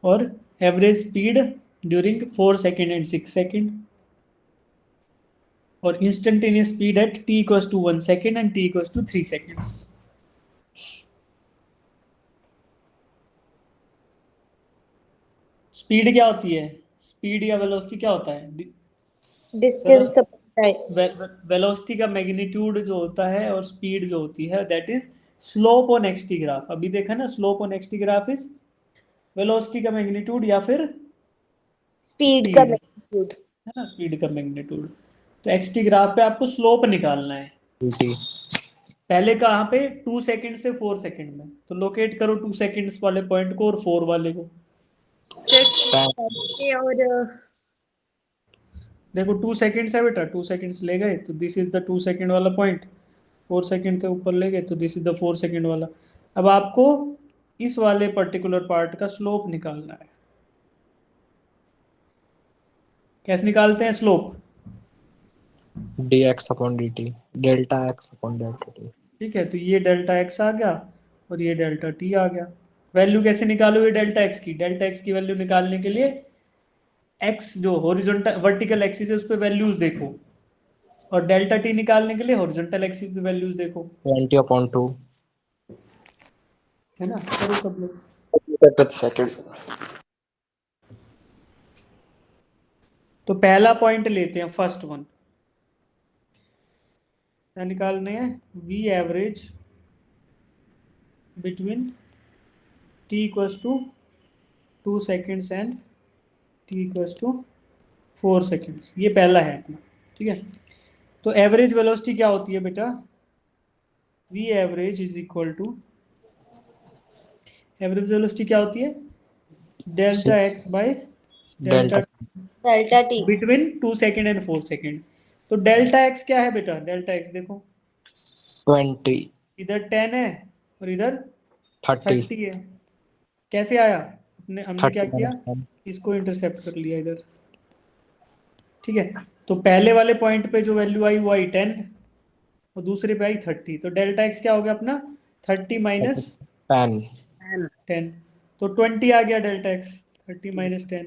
और average speed during 4 second and 6 second, और instantaneous speed at t equals to 1 second and t equals to 3 seconds. Speed क्या होती है, speed या velocity क्या होता है? Distance अपना है. वेलोसिटी का मैग्नीट्यूड जो होता है और स्पीड जो होती है that is slope on XT graph. अभी देखा ना, slope on XT graph is velocity का मैग्नीट्यूड या फिर Speed का स्पीड, magnitude. है ना, स्पीड का मैग्नीट्यूड। तो एक्सटी ग्राफ पे आपको स्लोप निकालना है। पहले कहाँ पे, 2 सेकंड से 4 सेकंड में, तो लोकेट करो 2 सेकंड्स वाले पॉइंट को और 4 वाले को। और देखो 2 सेकंड्स है बेटा, 2 सेकंड्स ले गए तो दिस इज द 2 सेकंड वाला पॉइंट, 4 सेकंड के ऊपर ले गए तो दिस इज द 4 सेकंड वाला। अब आपको इस वाले पर्टिकुलर पार्ट का स्लोप निकालना है। कैसे निकालते हैं slope? dx upon dt, delta x upon delta t। ठीक है, तो ये डेल्टा एक्स आ गया और ये डेल्टा टी आ गया। वैल्यू कैसे निकालोगे डेल्टा एक्स की? डेल्टा एक्स की वैल्यू निकालने के लिए एक्स जो हॉरिजॉन्टल वर्टिकल एक्सिस है उस पर वैल्यूज देखो, और डेल्टा टी निकालने के लिए हॉरिजॉन्टल एक्सिस पे वैल्यूज देखो, 20 अपॉन 2 है ना। करो सब लोग। Metre second. तो पहला पॉइंट लेते हैं, फर्स्ट वन, क्या निकालने हैं? V average between T equals to 2 seconds and T equals to 4 seconds, ये पहला है अपना, ठीक है। तो एवरेज वेलोसिटी क्या होती है बेटा? V average is equal to, average velocity क्या होती है? Delta X by delta delta T between 2 second and 4 second. तो डेल्टा एक्स क्या है बेटा? डेल्टा एक्स देखो 20 इधर 10 है और इधर 30 30 है। कैसे आया? हमने क्या 30 किया? -10 इसको इंटरसेप्ट कर लिया इधर, ठीक है। तो पहले वाले पॉइंट पे जो वैल्यू आई वो आई 10 और दूसरे पे आई 30। तो डेल्टा एक्स क्या हो गया अपना? 30 माइनस 10 10, तो 20 आ गया डेल्टा एक्स, 30 माइनस 10।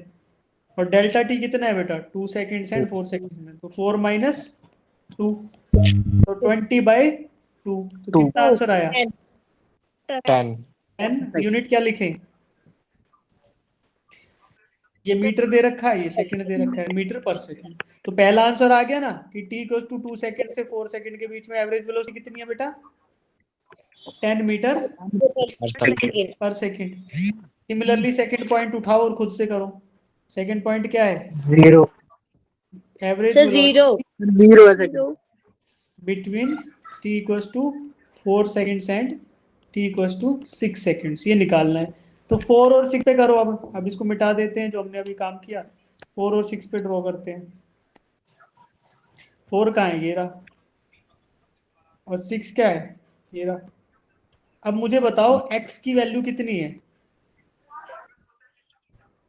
और डेल्टा टी कितना है बेटा? 2 सेकेंड्स एंड 4 सेकेंड्स में, तो 4 माइनस 2, तो 20 बाई 2। तो 2 कितना आंसर आया? 10 10। यूनिट क्या लिखें? ये मीटर दे रखा है, ये सेकंड दे रखा है, मीटर पर सेकंड। तो पहला आंसर आ गया ना कि t इक्वल्स टू 2 सेकंड से 4 सेकंड के बीच में एवरेज वेलोसिटी कितनी है बेटा? 10 मीटर पर सेकंड। सिमिलरली सेकंड पॉइंट उठाओ और खुद से करो। सेकंड पॉइंट क्या है? 0 average sir zero velocity between t equals to 4 seconds and t equals to 6 seconds, ये निकालना है। तो 4 और 6 पे करो। अब इसको मिटा देते हैं जो हमने अभी काम किया, 4 और 6 पे ड्रॉ करते हैं। 4 कहाँ है? ये रहा। और 6 क्या है? ये रहा। अब मुझे बताओ x की वैल्यू कितनी है?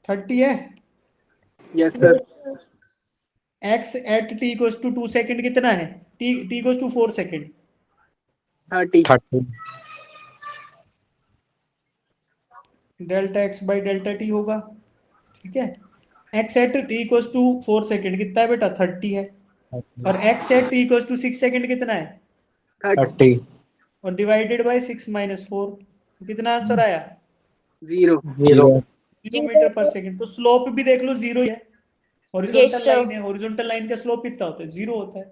30 है। Yes sir. x at t equals to 2 second कितना है? t equals to 4 second, 30 delta x by delta t होगा, ठीक है। x at t equals to 4 second कितना है बेटा? 30 है। और x at t equals to 6 second कितना है? 30 और डिवाइडेड बाय 6 माइनस 4, तो कितना आंसर आया? 0 0 0 मीटर पर सेकंड। तो स्लोप भी देख लो 0 ही है, हॉरिजॉन्टल Yes, sir. लाइन है, हॉरिजॉन्टल लाइन का स्लोप कितना होता है? 0 होता है।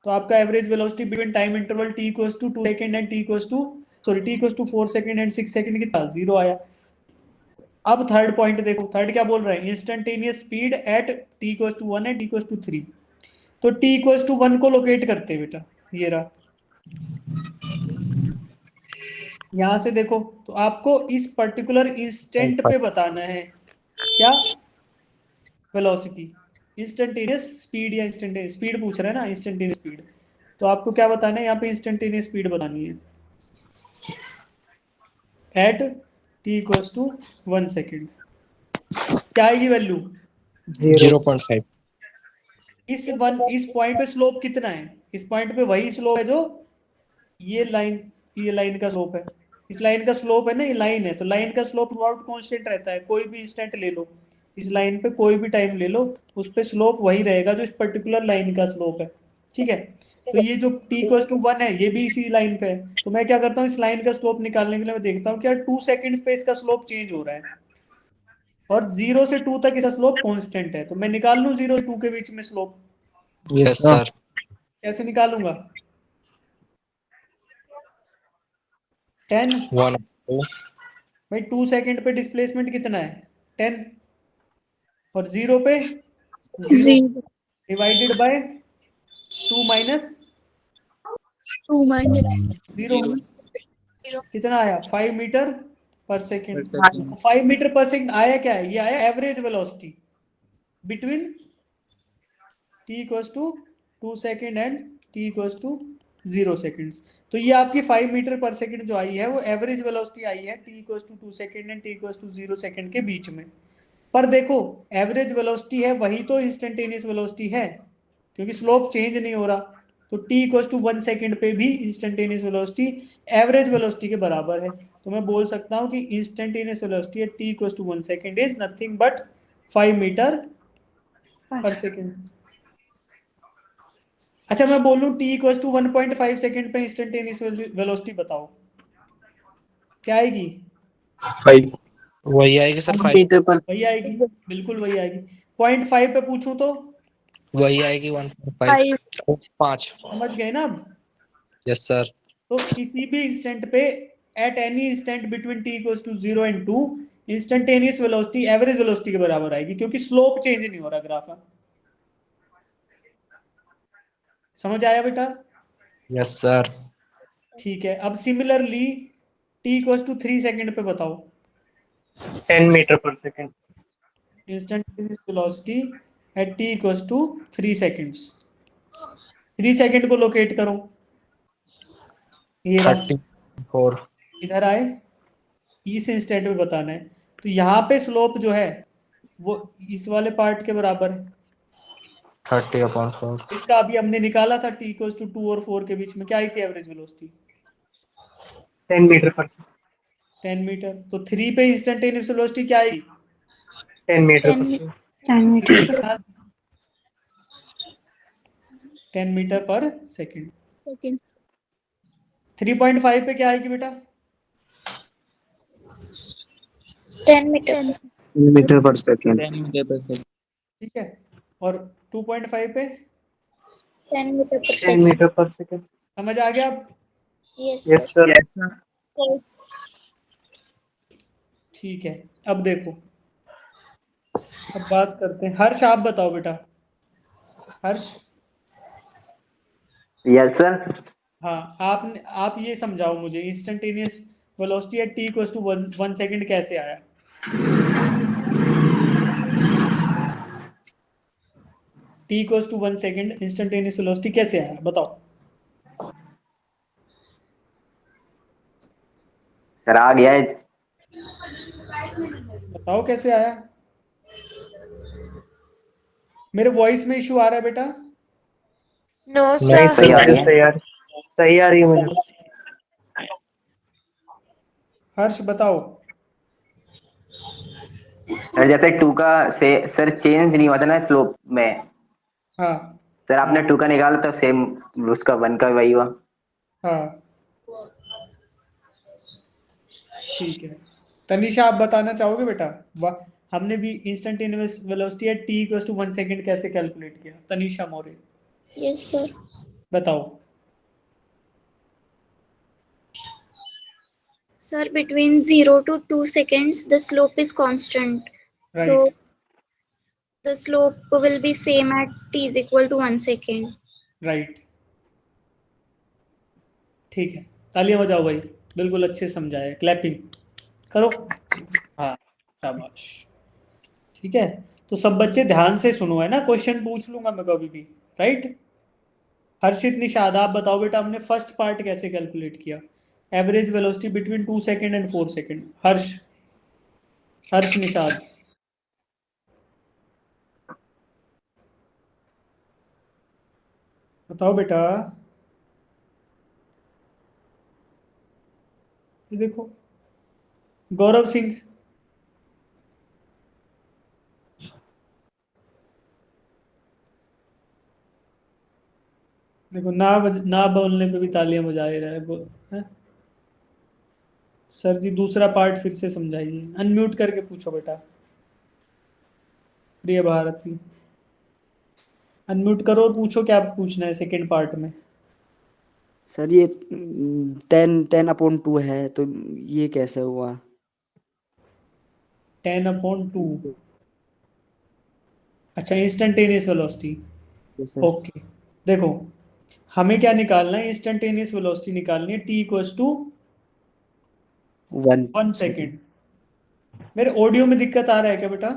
तो आपका average velocity between time interval t equals to 2 second and t equals to 4 second and 6 second कितना? 0 आया। अब थर्ड पॉइंट देखो, थर्ड क्या बोल रहा है? Instantaneous speed at t equals to 1 and t equals to 3। तो t इक्वल्स टू 1 को लोकेट करते हैं बेटा, ये रहा। यहां से देखो, तो आपको इस पर्टिकुलर इंस्टेंट पे बताना है क्या? वेलोसिटी, इंस्टेंटेनियस स्पीड या इंस्टेंटेनियस स्पीड पूछ रहा है ना, इंस्टेंटेनियस स्पीड। तो आपको क्या बताना है? यहाँ पे इंस्टेंटेनियस स्पीड बतानी है at t equals to 1 second. क्या आएगी वैल्यू? 0.5 इस पॉइंट पे स्लोप कितना है? इस पॉइंट पे वही स्लोप है जो ये लाइन का स्लोप है। इस लाइन का स्लोप है ना, ये लाइन है, तो लाइन का स्लोप थ्रूआउट कांस्टेंट रहता है। कोई भी इंस्टेंट ले लो, इस लाइन पे कोई भी टाइम ले लो, उस पे स्लोप वही रहेगा जो इस पर्टिकुलर लाइन का स्लोप है, ठीक है। तो ये जो t इक्वल्स टू 1 है, ये भी इसी लाइन पे है। तो मैं क्या करता हूँ, इस लाइन का स्लोप निकालने के लिए मैं देखता हूँ कि यार 2 सेकंड्स पे इसका स्लोप चेंज हो रहा है और 0 से 2 तक इसका स्लोप कांस्टेंट है। तो मैं निकाल लूँ 0 से 2 के बीच में स्लोप। यस सर कैसे निकालूंगा? 10 1 भाई 2 सेकंड पे डिस्प्लेसमेंट कितना है? 10 और 0 पे 0 डिवाइडेड बाय 2 माइनस 0 कितना आया? 5 मीटर पर सेकंड। 5 मीटर पर सेकंड आया क्या है? ये आया average velocity between t equals to 2 second and t equals to 0 seconds. तो ये आपकी 5 मीटर पर सेकंड जो आई है वो एवरेज वेलोसिटी आई है t equals to 2 second and t equals to 0 second के बीच में। पर देखो एवरेज वेलोसिटी है वही तो इंस्टेंटेनियस वेलोसिटी है, क्योंकि स्लोप चेंज नहीं हो रहा। तो t इक्वल्स टू 1 सेकंड पे भी इंस्टेंटेनियस वेलोसिटी एवरेज वेलोसिटी के बराबर है। तो मैं बोल सकता हूँ कि इंस्टेंटेनियस वेलोसिटी है t equals to 1 second is nothing but 5 metre पर सेकंड। अच्छा मैं बोलूं t इक्वल्स टू 1.5 सेकंड पे इंस्टेंटेनियस वेलोसिटी बताओ, क्या आएगी? 5 वही आएगी सर 5 मीटर पर वही आएगी, बिल्कुल वही आएगी। 0.5 पे पूछूं तो वही आएगी 1.5 5 समझ गए ना अब? यस सर तो किसी भी इंस्टेंट पे at any instant between t equals to 0 and 2 instantaneous velocity average velocity के बराबर आएगी, क्योंकि स्लोप चेंज नहीं हो रहा ग्राफ में। समझ आया बेटा? Yes sir. ठीक है, अब similarly t equals to 3 second पे बताओ 10 मीटर पर second. Instantaneous velocity at t equals to 3 seconds. 3 second को लोकेट करो, ये रहा, 34। इधर आए, इस इंस्टेंट में बताना है। तो यहाँ पे स्लोप जो है वो इस वाले पार्ट के बराबर है। 30/4। इसका अभी हमने निकाला था t इक्वल्स टू 2 और 4 के बीच में क्या आई थी एवरेज वेलोसिटी? 10 मीटर पर सेकंड। 10 मीटर। तो 3 पे इंस्टेंटेनियस वेलोसिटी क्या आई? 10 मीटर 10 पर सेकंड। 10 मीटर 10 मीटर पर सेकंड। सेकंड 3.5 पे क्या आएगी बेटा? 10 मीटर मीटर पर सेकंड। 10 मीटर पर सेकंड। ठीक है, और 2.5 पे 10 मीटर पर 10 सेकंड मीटर पर सेकंड। समझ आ गया अब? Yes yes sir sir. ठीक है, अब देखो, अब बात करते हैं। हर्ष आप बताओ बेटा। Harsh, yes sir. हाँ आप ये समझाओ मुझे, instantaneous velocity at t equals to 1 second कैसे आया? t equals to 1 second instantaneous velocity कैसे आया बताओ? सर आ गया है। बताओ कैसे आया? मेरे वॉइस में इशू आ रहा है बेटा? नो नहीं सर सही आ रही है। सही आ रही है मुझे। हर्ष बताओ। सर जैसे 2 का से सर चेंज नहीं हुआ था ना स्लोप में। हाँ सर आपने 2 का निकाला तो सेम उसका 1 का वही हुआ। हाँ ठीक है। तनीषा आप बताना चाहोगे बेटा? हमने भी instantaneous velocity at t equals to 1 second कैसे कैलकुलेट किया? तनीषा मौर्य यस सर बताओ। Sir, between 0 to 2 seconds, the slope is constant. Right So the slope will be same at t is equal to 1 second. Right ठीक है, तालियां बजाओ भाई, बिल्कुल अच्छे समझाया, क्लैपिंग करो। हाँ शाबाश। ठीक है, तो सब बच्चे ध्यान से सुनो, है ना, क्वेश्चन पूछ लूंगा मैं कभी भी, राइट? हर्षित निषाद आप बताओ बेटा, हमने फर्स्ट पार्ट कैसे कैलकुलेट किया? Average velocity between 2 second and 4 second. Harsh Nishad बताओ बेटा। ये देखो, गौरव सिंह देखो, ना बोलने पे भी तालियां बजा ही रहा है। सर जी दूसरा पार्ट फिर से समझाइए, अनम्यूट करके पूछो बेटा। प्रिय भारती अनम्यूट करो और पूछो क्या पूछना है सेकंड पार्ट में। सर ये 10/2 है तो ये कैसे हुआ? 10/2 अच्छा, इंस्टेंटेनियस वेलोसिटी। सर ओके, देखो हमें क्या निकालना है? इंस्टेंटेनियस वेलोसिटी निकालनी है t इक्वल्स टू 1 सेकेंड। मेरे ऑडियो में दिक्कत आ रहा है क्या बेटा?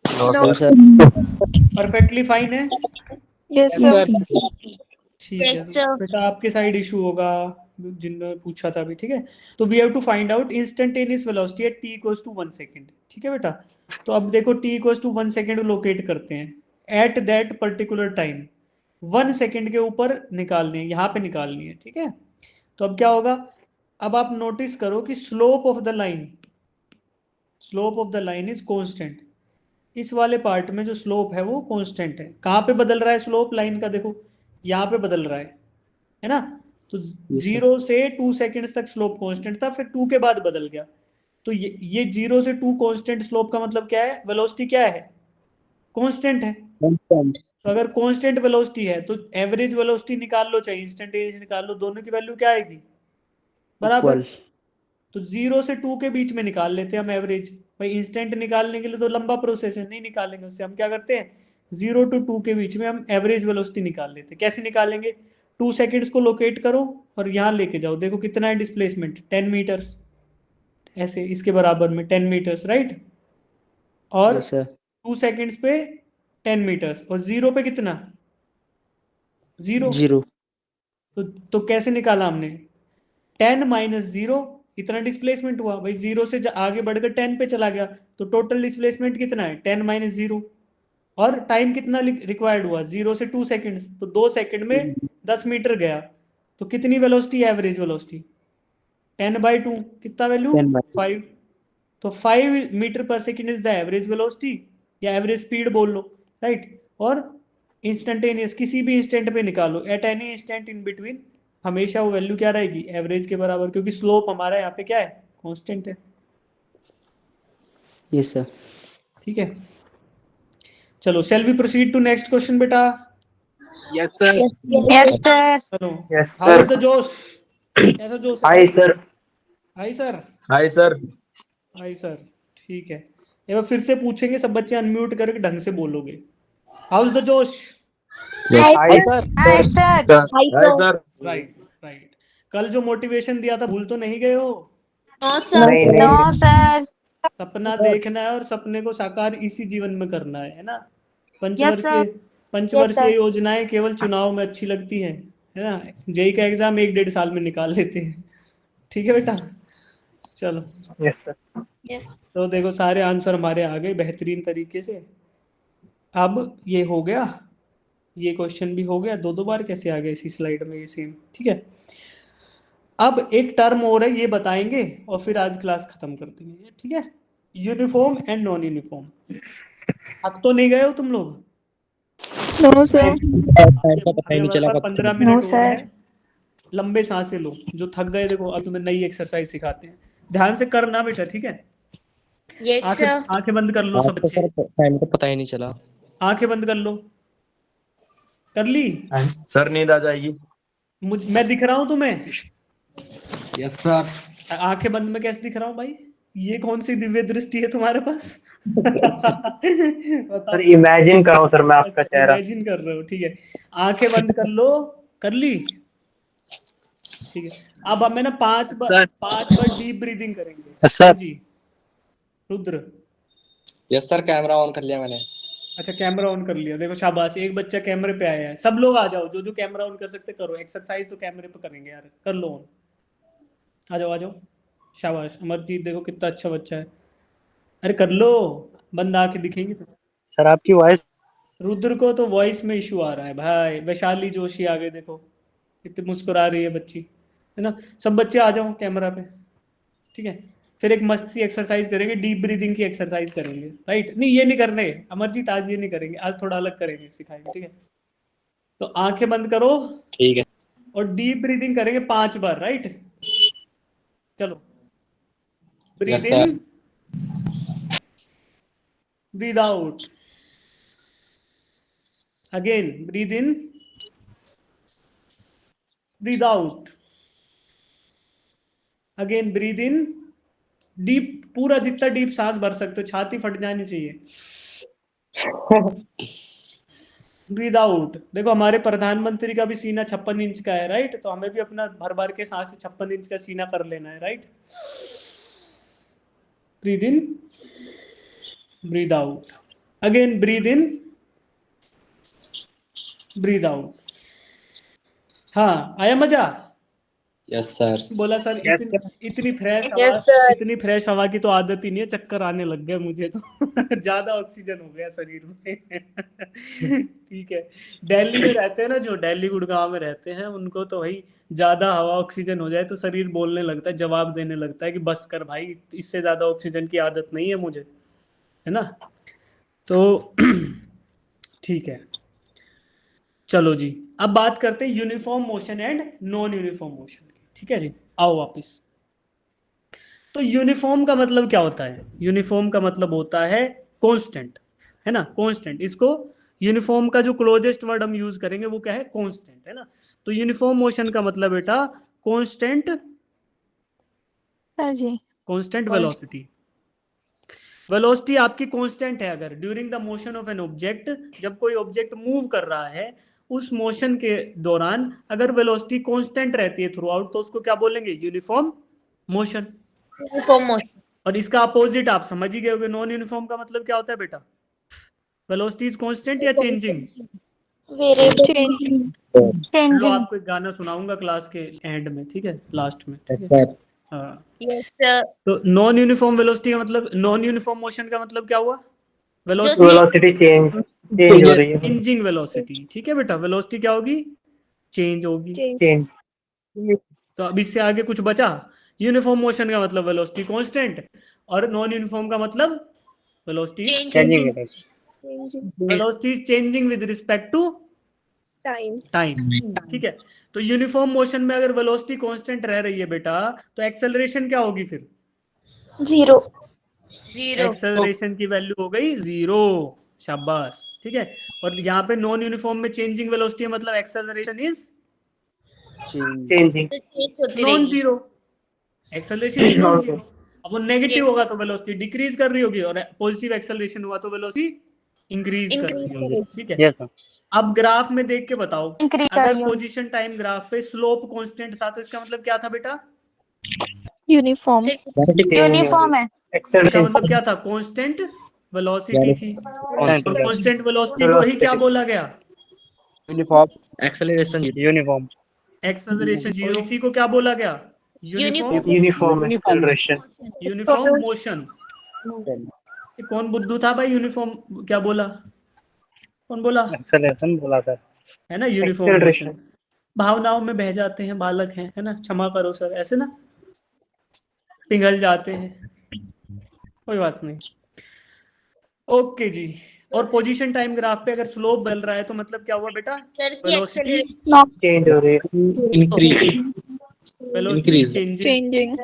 नो सर परफेक्टली फाइन है? Yes, sir. ठीक है, Yes, sir. बेटा आपके साइड इशू होगा जिन्होंने पूछा था अभी। ठीक है, तो we have to find out instantaneous velocity at t equals to 1 second. ठीक है बेटा, तो अब देखो t equals to 1 second locate करते हैं at that particular time. 1 second के ऊपर निकालनी है, यहाँ पे निकालनी है। ठीक है, तो अब क्या होगा? अब आप नोटिस करो कि slope of the line is constant. इस वाले पार्ट में जो स्लोप है वो कांस्टेंट है। कहाँ पे बदल रहा है स्लोप लाइन का? देखो यहाँ पे बदल रहा है ना? तो 0 से 2 सेकेंड्स तक स्लोप कांस्टेंट था, फिर 2 के बाद बदल गया। तो ये 0 से 2 कांस्टेंट स्लोप का मतलब क्या है? वेलोसिटी क्या है? कांस्टेंट है। तो अगर कांस्टेंट वेलोसिटी है तो एवरेज वेलोसिटी निकाल लो चाहे इंस्टेंटेनियस निकाल लो, दोनों की वैल्यू क्या आएगी? बराबर। तो 0 से 2 के बीच में निकाल लेते हैं हम एवरेज। भाई इंस्टेंट निकालने के लिए तो लंबा प्रोसेस है, नहीं निकालेंगे उससे। हम क्या करते हैं, 0 to 2 के बीच में हम एवरेज वेलोसिटी निकाल लेते हैं। कैसे निकालेंगे? 2 सेकेंड्स को लोकेट करो और यहाँ लेके जाओ, देखो कितना है डिस्प्लेसमेंट, 10 मीटर्स, ऐसे इसके बराबर में 10 मीटर्स, राइट। और यस सर 2 सेकेंड्स पे 10 मीटर्स, और 0 पे कितना, 0। 0 तो कैसे निकाला हमने, 10 माइनस 0 इतना डिस्प्लेसमेंट हुआ भाई, 0 से आगे बढ़कर 10 पे चला गया, तो टोटल डिस्प्लेसमेंट कितना है, 10 माइनस 0। और टाइम कितना रिक्वायर्ड हुआ, 0 से 2 सेकेंड्स, तो 2 सेकेंड में 10 मीटर गया, तो कितनी वेलोसिटी, एवरेज वेलोसिटी 10/2, कितना वैल्यू, 5। तो 5 मीटर पर second is the average velocity, या एवरेज स्पीड बोल लो, राइट। और इंस्टेंटेनियस किसी भी इंस्टेंट पे निकालो, eight any instant in between, हमेशा वो वैल्यू क्या रहेगी, एवरेज के बराबर, क्योंकि स्लोप हमारा यहाँ पे क्या है, कांस्टेंट है। यस सर ठीक है, चलो shall we proceed to next question बेटा। Yes sir. Yes, sir. चलो, yes how is sir. The जोश, कैसा जोश है? Hi sir. Hi sir. Hi sir. Hi sir, ठीक है। एक बार फिर से पूछेंगे, सब बच्चे अनम्यूट करके ढंग से बोलोगे। हाउ इज द जोश? Hi sir. Hi, sir. Hi sir. Right right. कल जो मोटिवेशन दिया था भूल तो नहीं गए हो? नहीं नहीं। No, sir. सपना देखना है और सपने को साकार इसी जीवन में करना है ना। पंचवर्षीय पंचवर्षीय योजनाएं केवल चुनाव में अच्छी लगती हैं, है ना। जेई का एग्जाम 1-1.5 साल में निकाल लेते हैं। ठीक है बेटा, चलो। Yes sir. Yes. तो देखो सारे आंसर हमारे आ गए बेहतरीन तरीके से। अब ये हो गया, ये क्वेश्चन भी हो गया, 2 बार कैसे आ गया इसी स्लाइड में ये सेम, ठीक है। अब एक टर्म और है, ये बताएंगे और फिर आज क्लास खत्म कर देंगे, ठीक है। Uniform and non uniform. थक तो नहीं गए हो तुम लोग? No, sir. अभी हमारे पास 15 मिनट और है, लंबे सांसें लो। जो थक गए देखो, अब तुम्हें नई एक्सरसाइज सिखाते हैं, ध्यान से करना बेटा, ठीक है। Yes, sir. आंखें बंद कर लो सब बच्चे, टाइम तो पता ही नहीं चला। आंखें बंद कर लो। कर ली? सर नींद आ जाएगी। मैं दिख रहा हूँ तुम्हें? Yes sir. आंखें बंद में कैसे दिख रहा हूँ भाई? ये कौन सी दिव्य दृष्टि है तुम्हारे पास? सर इमेजिन कर रहा हूँ सर मैं आपका चेहरा। इमेजिन कर रहे हो, ठीक है। आंखें बंद कर लो, कर ली? ठीक है। अब हम ना 5 बार डीप ब्रीदिंग करेंगे। Sir ji Rudra. Yes sir, camera on कर लिया मैंने। अच्छा कैमरा ऑन कर लिया, देखो शाबाश, एक बच्चा कैमरे पे आया है। सब लोग आ जाओ, जो जो कैमरा ऑन कर सकते करो, एक्सरसाइज तो कैमरे पे करेंगे यार, कर लो ऑन। आ जाओ आ जाओ, शाबाश। अमरजीत देखो कितना अच्छा बच्चा है, अरे कर लो, बंद आके दिखेंगे तो। सर आपकी वॉइस। रुद्र को तो वॉइस में इशू आ रहा है भाई। वैशाली जोशी आ गए, देखो कितनी मुस्कुरा रही है बच्ची, है ना। सब बच्चे आ जाओ कैमरा पे, ठीक है। फिर एक मस्ती एक्सरसाइज करेंगे, डीप ब्रीदिंग की एक्सरसाइज करेंगे, राइट। नहीं ये नहीं करने अमरजीत, आज ये नहीं करेंगे, आज थोड़ा अलग करेंगे, सिखाएंगे, ठीक है। तो आंखें बंद करो, ठीक है। और डीप ब्रीदिंग करेंगे 5 बार, राइट। चलो, breathe in, breathe out, again breathe in, breathe out, again breathe in, deep, पूरा जितना डीप सांस भर सकते हो, छाती फट जानी चाहिए। Breathe out. देखो हमारे प्रधानमंत्री का भी सीना 56 इंच का है, राइट। तो हमें भी अपना भर भर के सांस से 56 इंच का सीना कर लेना है, right. Breathe in, breathe out, again breathe in, breathe out. हाँ आया मजा? Yes sir. बोला सर, इतनी फ्रेश हवा, इतनी फ्रेश हवा की तो आदत ही नहीं है, चक्कर आने लग गया मुझे तो। ज्यादा ऑक्सीजन हो गया शरीर में। ठीक है। दिल्ली में रहते हैं ना जो, दिल्ली गुड़गांव में रहते हैं, उनको तो भाई ज्यादा हवा ऑक्सीजन हो जाए तो शरीर बोलने लगता है, जवाब देने लगता है कि बस कर भाई, इससे ज्यादा ऑक्सीजन की आदत नहीं है मुझे, है ना। तो ठीक है, चलो जी, अब बात करते हैं uniform motion and non uniform motion की, ठीक है जी। आओ वापस। तो यूनिफॉर्म का मतलब क्या होता है? यूनिफॉर्म का मतलब होता है कांस्टेंट, है ना, कांस्टेंट। इसको यूनिफॉर्म का जो क्लोजेस्ट वर्ड हम यूज करेंगे वो क्या है? कांस्टेंट, है ना। तो यूनिफॉर्म मोशन का मतलब बेटा कांस्टेंट, सर जी। Constant velocity. वेलोसिटी आपकी कांस्टेंट है अगर during the motion of an object, जब कोई ऑब्जेक्ट मूव कर रहा है उस मोशन के दौरान अगर वेलोसिटी कांस्टेंट रहती है थ्रू आउट तो उसको क्या बोलेंगे? Uniform motion. Uniform motion. और इसका अपोजिट आप समझ ही गए होंगे, नॉन यूनिफॉर्म का मतलब क्या होता है बेटा? वेलोसिटी इज कांस्टेंट या चेंजिंग? वेरिएबल लो आपको एक गाना सुनाऊंगा क्लास के एंड में, ठीक है, लास्ट में, ठीक है। हाँ, यस सर। तो नॉन यूनिफॉर्म वेलोसिटी का मतलब, नॉन यूनिफॉर्म मोशन का मतलब क्या हुआ? वेलोसिटी वेलोसिटी चेंज हो रही है, चेंजिंग वेलोसिटी, ठीक है बेटा। वेलोसिटी क्या होगी? चेंज होगी। चेंज। तो अब इससे आगे कुछ बचा? यूनिफॉर्म मोशन का मतलब वेलोसिटी कांस्टेंट, और नॉन यूनिफॉर्म का मतलब velocity changing. Velocity is changing with respect to time, ठीक है। तो यूनिफॉर्म मोशन में अगर वेलोसिटी कांस्टेंट रह रही है बेटा तो एक्सेलरेशन क्या होगी फिर? जीरो। एक्सेलरेशन की वैल्यू हो गई 0। शाबाश, ठीक है। और यहाँ पे नॉन यूनिफॉर्म में चेंजिंग वेलोसिटी मतलब acceleration is changing, non zero. Acceleration is non zero. अब वो नेगेटिव होगा तो वेलोसिटी डिक्रीज कर रही होगी, और पॉजिटिव एक्सेलरेशन हुआ तो वेलोसिटी इंक्रीज कर रही होगी, ठीक है। अब ग्राफ में देख के बताओ, अगर पोजीशन टाइम ग्राफ पे स्लोप कांस्टेंट था तो इसका मतलब क्या था बेटा? यूनिफॉर्म है। इसका मतलब क्या था? कांस्टेंट वेलोसिटी थी। और कांस्टेंट वेलोसिटी को ही क्या बोला गया? Uniform acceleration uniform acceleration zero. इसी को क्या बोला गया? Uniform acceleration, uniform motion. कौन बुद्धू था भाई? यूनिफॉर्म क्या बोला? कौन बोला? एक्सेलरेशन बोला सर। है ना, यूनिफॉर्म मोशन। भावनाओं में बह जाते हैं, बालक हैं, है ना, क्षमा करो सर, ऐसे ना पिघल जाते हैं, कोई बात नहीं। ओके जी। और पोजीशन टाइम ग्राफ पे अगर स्लोप बदल रहा है तो मतलब क्या हुआ बेटा? वेलोसिटी चेंज हो रही है, इंक्रीज वेलोसिटी चेंजिंग,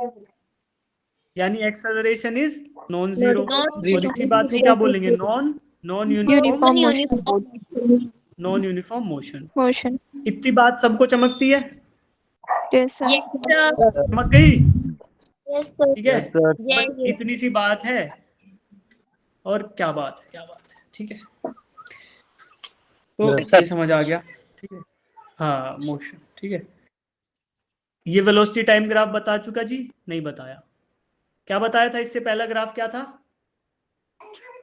यानी एक्सेलरेशन इज नॉन जीरो। और इसी बात को क्या बोलेंगे? Non uniform motion. इतनी बात सबको चमकती है? चमक गई? ठीक है, बस इतनी सी बात है। और क्या बात है, ठीक है। तो ये समझ आ गया, ठीक है। हाँ, मोशन, ठीक है। ये वेलोसिटी टाइम ग्राफ बता चुका जी? नहीं बताया। क्या बताया था इससे पहला ग्राफ? क्या था?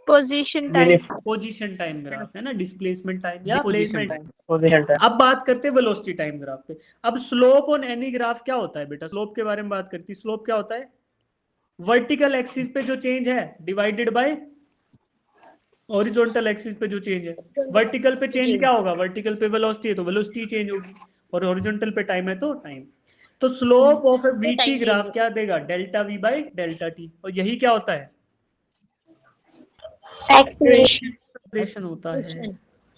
पोजीशन टाइम ग्राफ, है ना, डिस्प्लेसमेंट टाइम या पोजीशन टाइम। अब बात करते हैं वेलोसिटी टाइम ग्राफ पे। अब स्लोप ऑन एनी ग्राफ क्या होता है बेटा? स्लोप के बारे में बात करती है। स्लोप क्या होता है? वर्टिकल एक्सिस पे जो चेंज है डिवाइडेड बाय हॉरिजॉन्टल एक्सिस पे जो चेंज है। वर्टिकल पे चेंज क्या होगा? वर्टिकल पे वेलोसिटी है तो वेलोसिटी चेंज होगी, और हॉरिजॉन्टल पे टाइम है तो टाइम। तो slope of A VT graph क्या देगा? Delta we by delta T. और यही क्या होता है? एक्सेलरेशन होता है,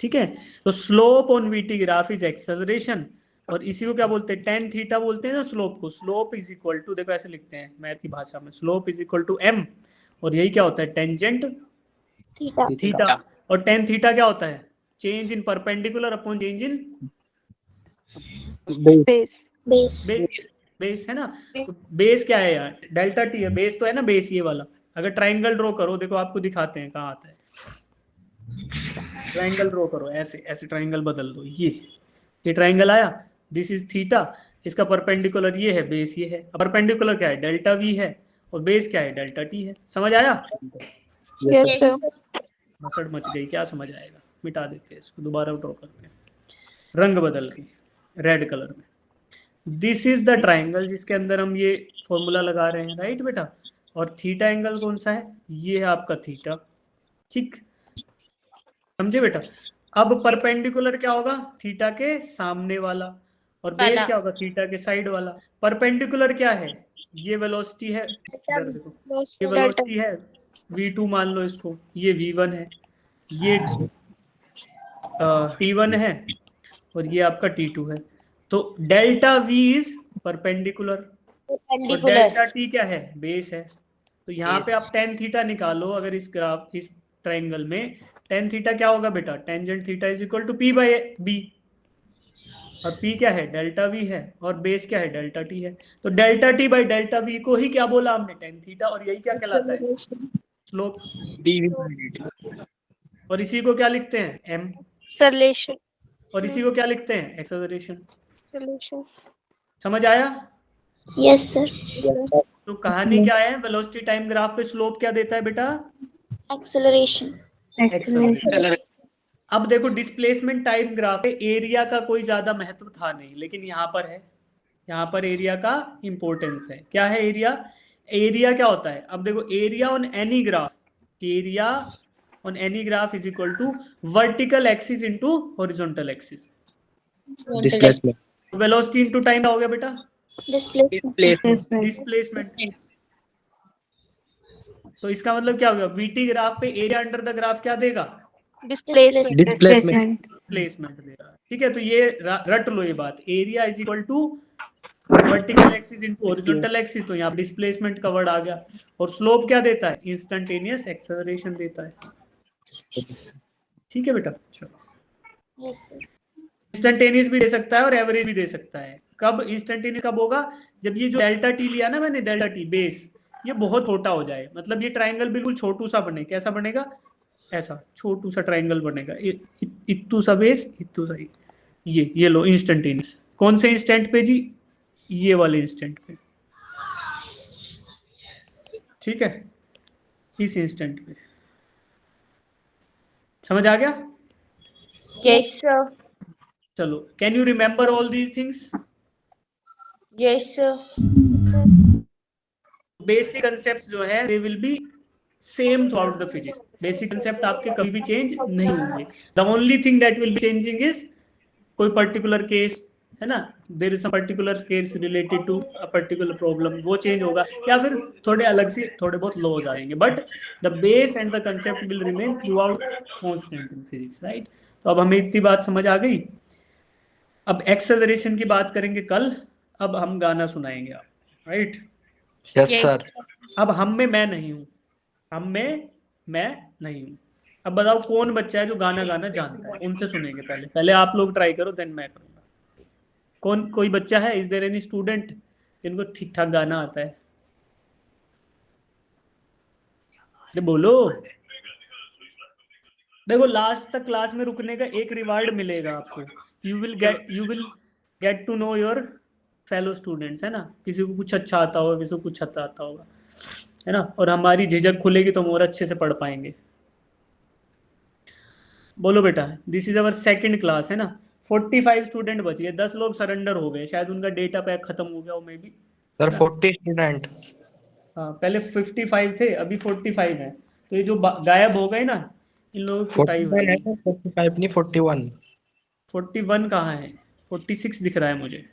ठीक है। तो slope on VT graph is acceleration, और इसी को क्या बोलते हैं? टेन थीटा बोलते हैं ना स्लोप को। स्लोप इज इक्वल टू, देखो ऐसे लिखते हैं मैथ की भाषा में, slope is equal to m, और यही क्या होता है? Tangent theta. और टेन थीटा क्या होता है? Change in perpendicular upon change in base, है ना। तो बेस क्या है यार? डेल्टा टी है। बेस तो है ना, बेस ये वाला। अगर ट्राइंगल ड्रॉ करो, देखो आपको दिखाते हैं कहाँ आता है। ट्राइंगल ड्रॉ करो, ऐसे ऐसे ट्राइंगल बदल दो। ये ट्राइंगल आया, दिस इज थीटा, इसका परपेंडिकुलर ये है, बेस ये है। परपेंडिकुलर क्या है? डेल्टा वी है, और बेस क्या है? डेल्टा टी है। समझ आया? मसड़ मच गई, क्या समझ आएगा? मिटा देते हैं इसको, दोबारा ड्रॉ करते हैं रंग बदल के, रेड कलर में। दिस इज द ट्राइंगल जिसके अंदर हम ये फॉर्मूला लगा रहे हैं, राइट बेटा। और थीटा एंगल कौन सा है? ये है आपका थीटा, ठीक, समझे बेटा। अब परपेंडिकुलर क्या होगा? थीटा के सामने वाला। और बेस क्या होगा? थीटा के साइड वाला। परपेंडिकुलर क्या है? ये वेलोसिटी है, इधर देखो, ये वेलोसिटी है v2 मान लो इसको, ये v1 है, ये t1 है, और ये आपका t2 है। तो डेल्टा v इज परपेंडिकुलर, और डेल्टा t क्या है? बेस है। तो यहाँ पे आप टेन थीटा निकालो। अगर इस ग्राफ, इस ट्राइंगल में टेन थीटा क्या होगा बेटा? Tangent theta is equal to p by b, और p क्या है? डेल्टा v है, और बेस क्या है? डेल्टा t है। तो delta t by delta v को ही क्या बोला हमने? Tan theta. और यही क्या कहलाता है? Slope, dv/dt। और इसी को क्या लिखते हैं, m, Solution. और इसी को क्या लिखते हैं, एक्सेलरेशन। Solution. समझ आया? Yes, sir. तो कहानी क्या है, वेलोसिटी टाइम ग्राफ पे स्लोप क्या देता है बेटा, Acceleration. एक्सेलरेशन। अब देखो डिस्प्लेसमेंट टाइम ग्राफ पे एरिया का कोई ज्यादा महत्व था नहीं, लेकिन यहाँ पर है, यहाँ पर एरिया का इंपॉर्टेंस है। क्या है एरिया? एरिया क्या होता है, अब देखो area on any graph, area on any graph is equal to vertical axis into horizontal axis. Displacement. Velocity into time हो गया बेटा, Displacement. डिस्प्लेसमेंट। तो इसका मतलब क्या होगा, वीटी ग्राफ पे एरिया अंडर द ग्राफ क्या देगा, Displacement. डिस्प्लेसमेंट। डिस्प्लेसमेंट देगा। ठीक है, तो ये रट लो ये बात, area is equal to vertical axis into horizontal axis, तो यहाँ डिस्प्लेसमेंट का वर्ड आ गया। और स्लोप क्या देता है, इंस्टेंटेनियस एक्सेलरेशन देता है। ठीक है बेटा, चलो। Yes, sir. इंस्टेंटेनियस भी दे सकता है और एवरेज भी दे सकता है। कब इंस्टेंटेनियस कब होगा, जब ये जो डेल्टा टी लिया ना मैंने, डेल्टा टी बेस, ये बहुत छोटा हो जाए, मतलब ये ट्राइंगल बिल्कुल छोटू सा बने। कैसा बनेगा, ऐसा छोटू सा ट्राइंगल बनेगा, इत्तू सा बेस, इत्तू सा, ये लो इंस्टेंटेनियस। कौन से इंस्टेंट पे जी, ये वाले इंस्टेंट पे। ठीक है, इस इंस्टेंट पे। समझ आ गया? Yes, sir. चलो, can you remember all these things? Yes, sir. Basic concept जो है they will be same throughout the physics. Basic concept आपके कभी भी चेंज नहीं होंगे। The only thing that will be changing is कोई particular case, है ना, there is some particular case related to a particular problem, वो change होगा, या फिर थोड़े अलग से थोड़े बहुत लो हो जाएंगे, but the base and the concept will remain through out constant in physics, right. तो अब हमें इतनी बात समझ आ गई। अब एक्सेलरेशन की बात करेंगे कल, अब हम गाना सुनाएंगे आप, राइट। Yes Yes. सर। अब हम में मैं नहीं हूँ, हम में मैं नहीं हूँ। अब बताओ कौन बच्चा है जो गाना गाना जानता है, उनसे सुनेंगे। पहले आप लोग ट्राई करो, देन मैं करूँगा। कौन, कोई बच्चा है, इज देयर एनी स्टूडेंट जिनको ठीक ठाक गाना आता है? अरे बोलो। देखो लास्ट तक क्लास में रुकने का एक रिवार्ड मिलेगा आपको, you will get to know your fellow students, है ना। किसी को कुछ अच्छा आता होगा, किसी को कुछ अच्छा आता होगा, है ना, और हमारी झिझक खुलेगी तो हम और अच्छे से पढ़ पाएंगे। बोलो बेटा, this is our second class, है ना। 45 स्टूडेंट बच गए, 10 लोग सरेंडर हो गए, शायद उनका डेटा पैक खत्म हो गया हो मे बी। Sir 40 student. हाँ, पहले 55 थे, अभी 45 है, तो ये जो गायब हो गए ना, इन लोगों की कुटाई हो है जाएगी। 45 नहीं 41। 41 कहाँ है, 46 दिख रहा है मुझे।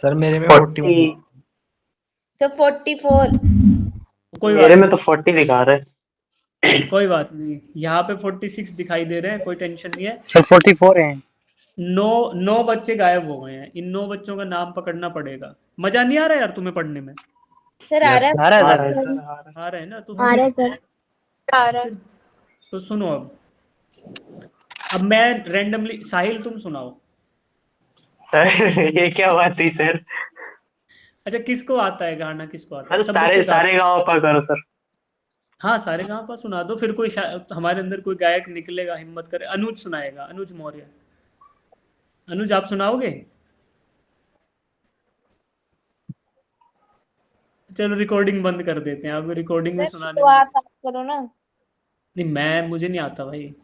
सर मेरे में 41। So 44. कोई मेरे बात में तो 40 दिखा रहा है। कोई बात नहीं, यहाँ पे 46 दिखाई दे रहे हैं, कोई टेंशन नहीं है। सर 44 है। 9 बच्चे गायब हो गए हैं, इन 9 बच्चों का नाम पकड़ना पड़ेगा। मजा नहीं आ रहा यार तुम्हें पढ़ने में? Sir, आ रहा है? आ रहा है सर। आ रहा है ना, तो आ रहा है सर। आ रहा है। तो सुनो, अब मैं रैंडमली, साहिल तुम सुनाओ। सर ये क्या बात थी सर? अच्छा, किसको आता है गाना, किसको आता है? सर सब बच्चे सारे गाँव पर करो सर। हाँ, सारे गाँव पर सुना दो, फिर कोई हमारे अंदर कोई गायक निकलेगा, हिम्मत करे। अनुज सुनाएगा, अनुज मौर्य। अनुज आप सुनाओगे? चलो रिकॉर्डिंग बंद कर देते हैं, अब रिकॉर्डिंग में सुनाने शुरुआत आप करो ना। नहीं, मुझे नहीं आता भाई।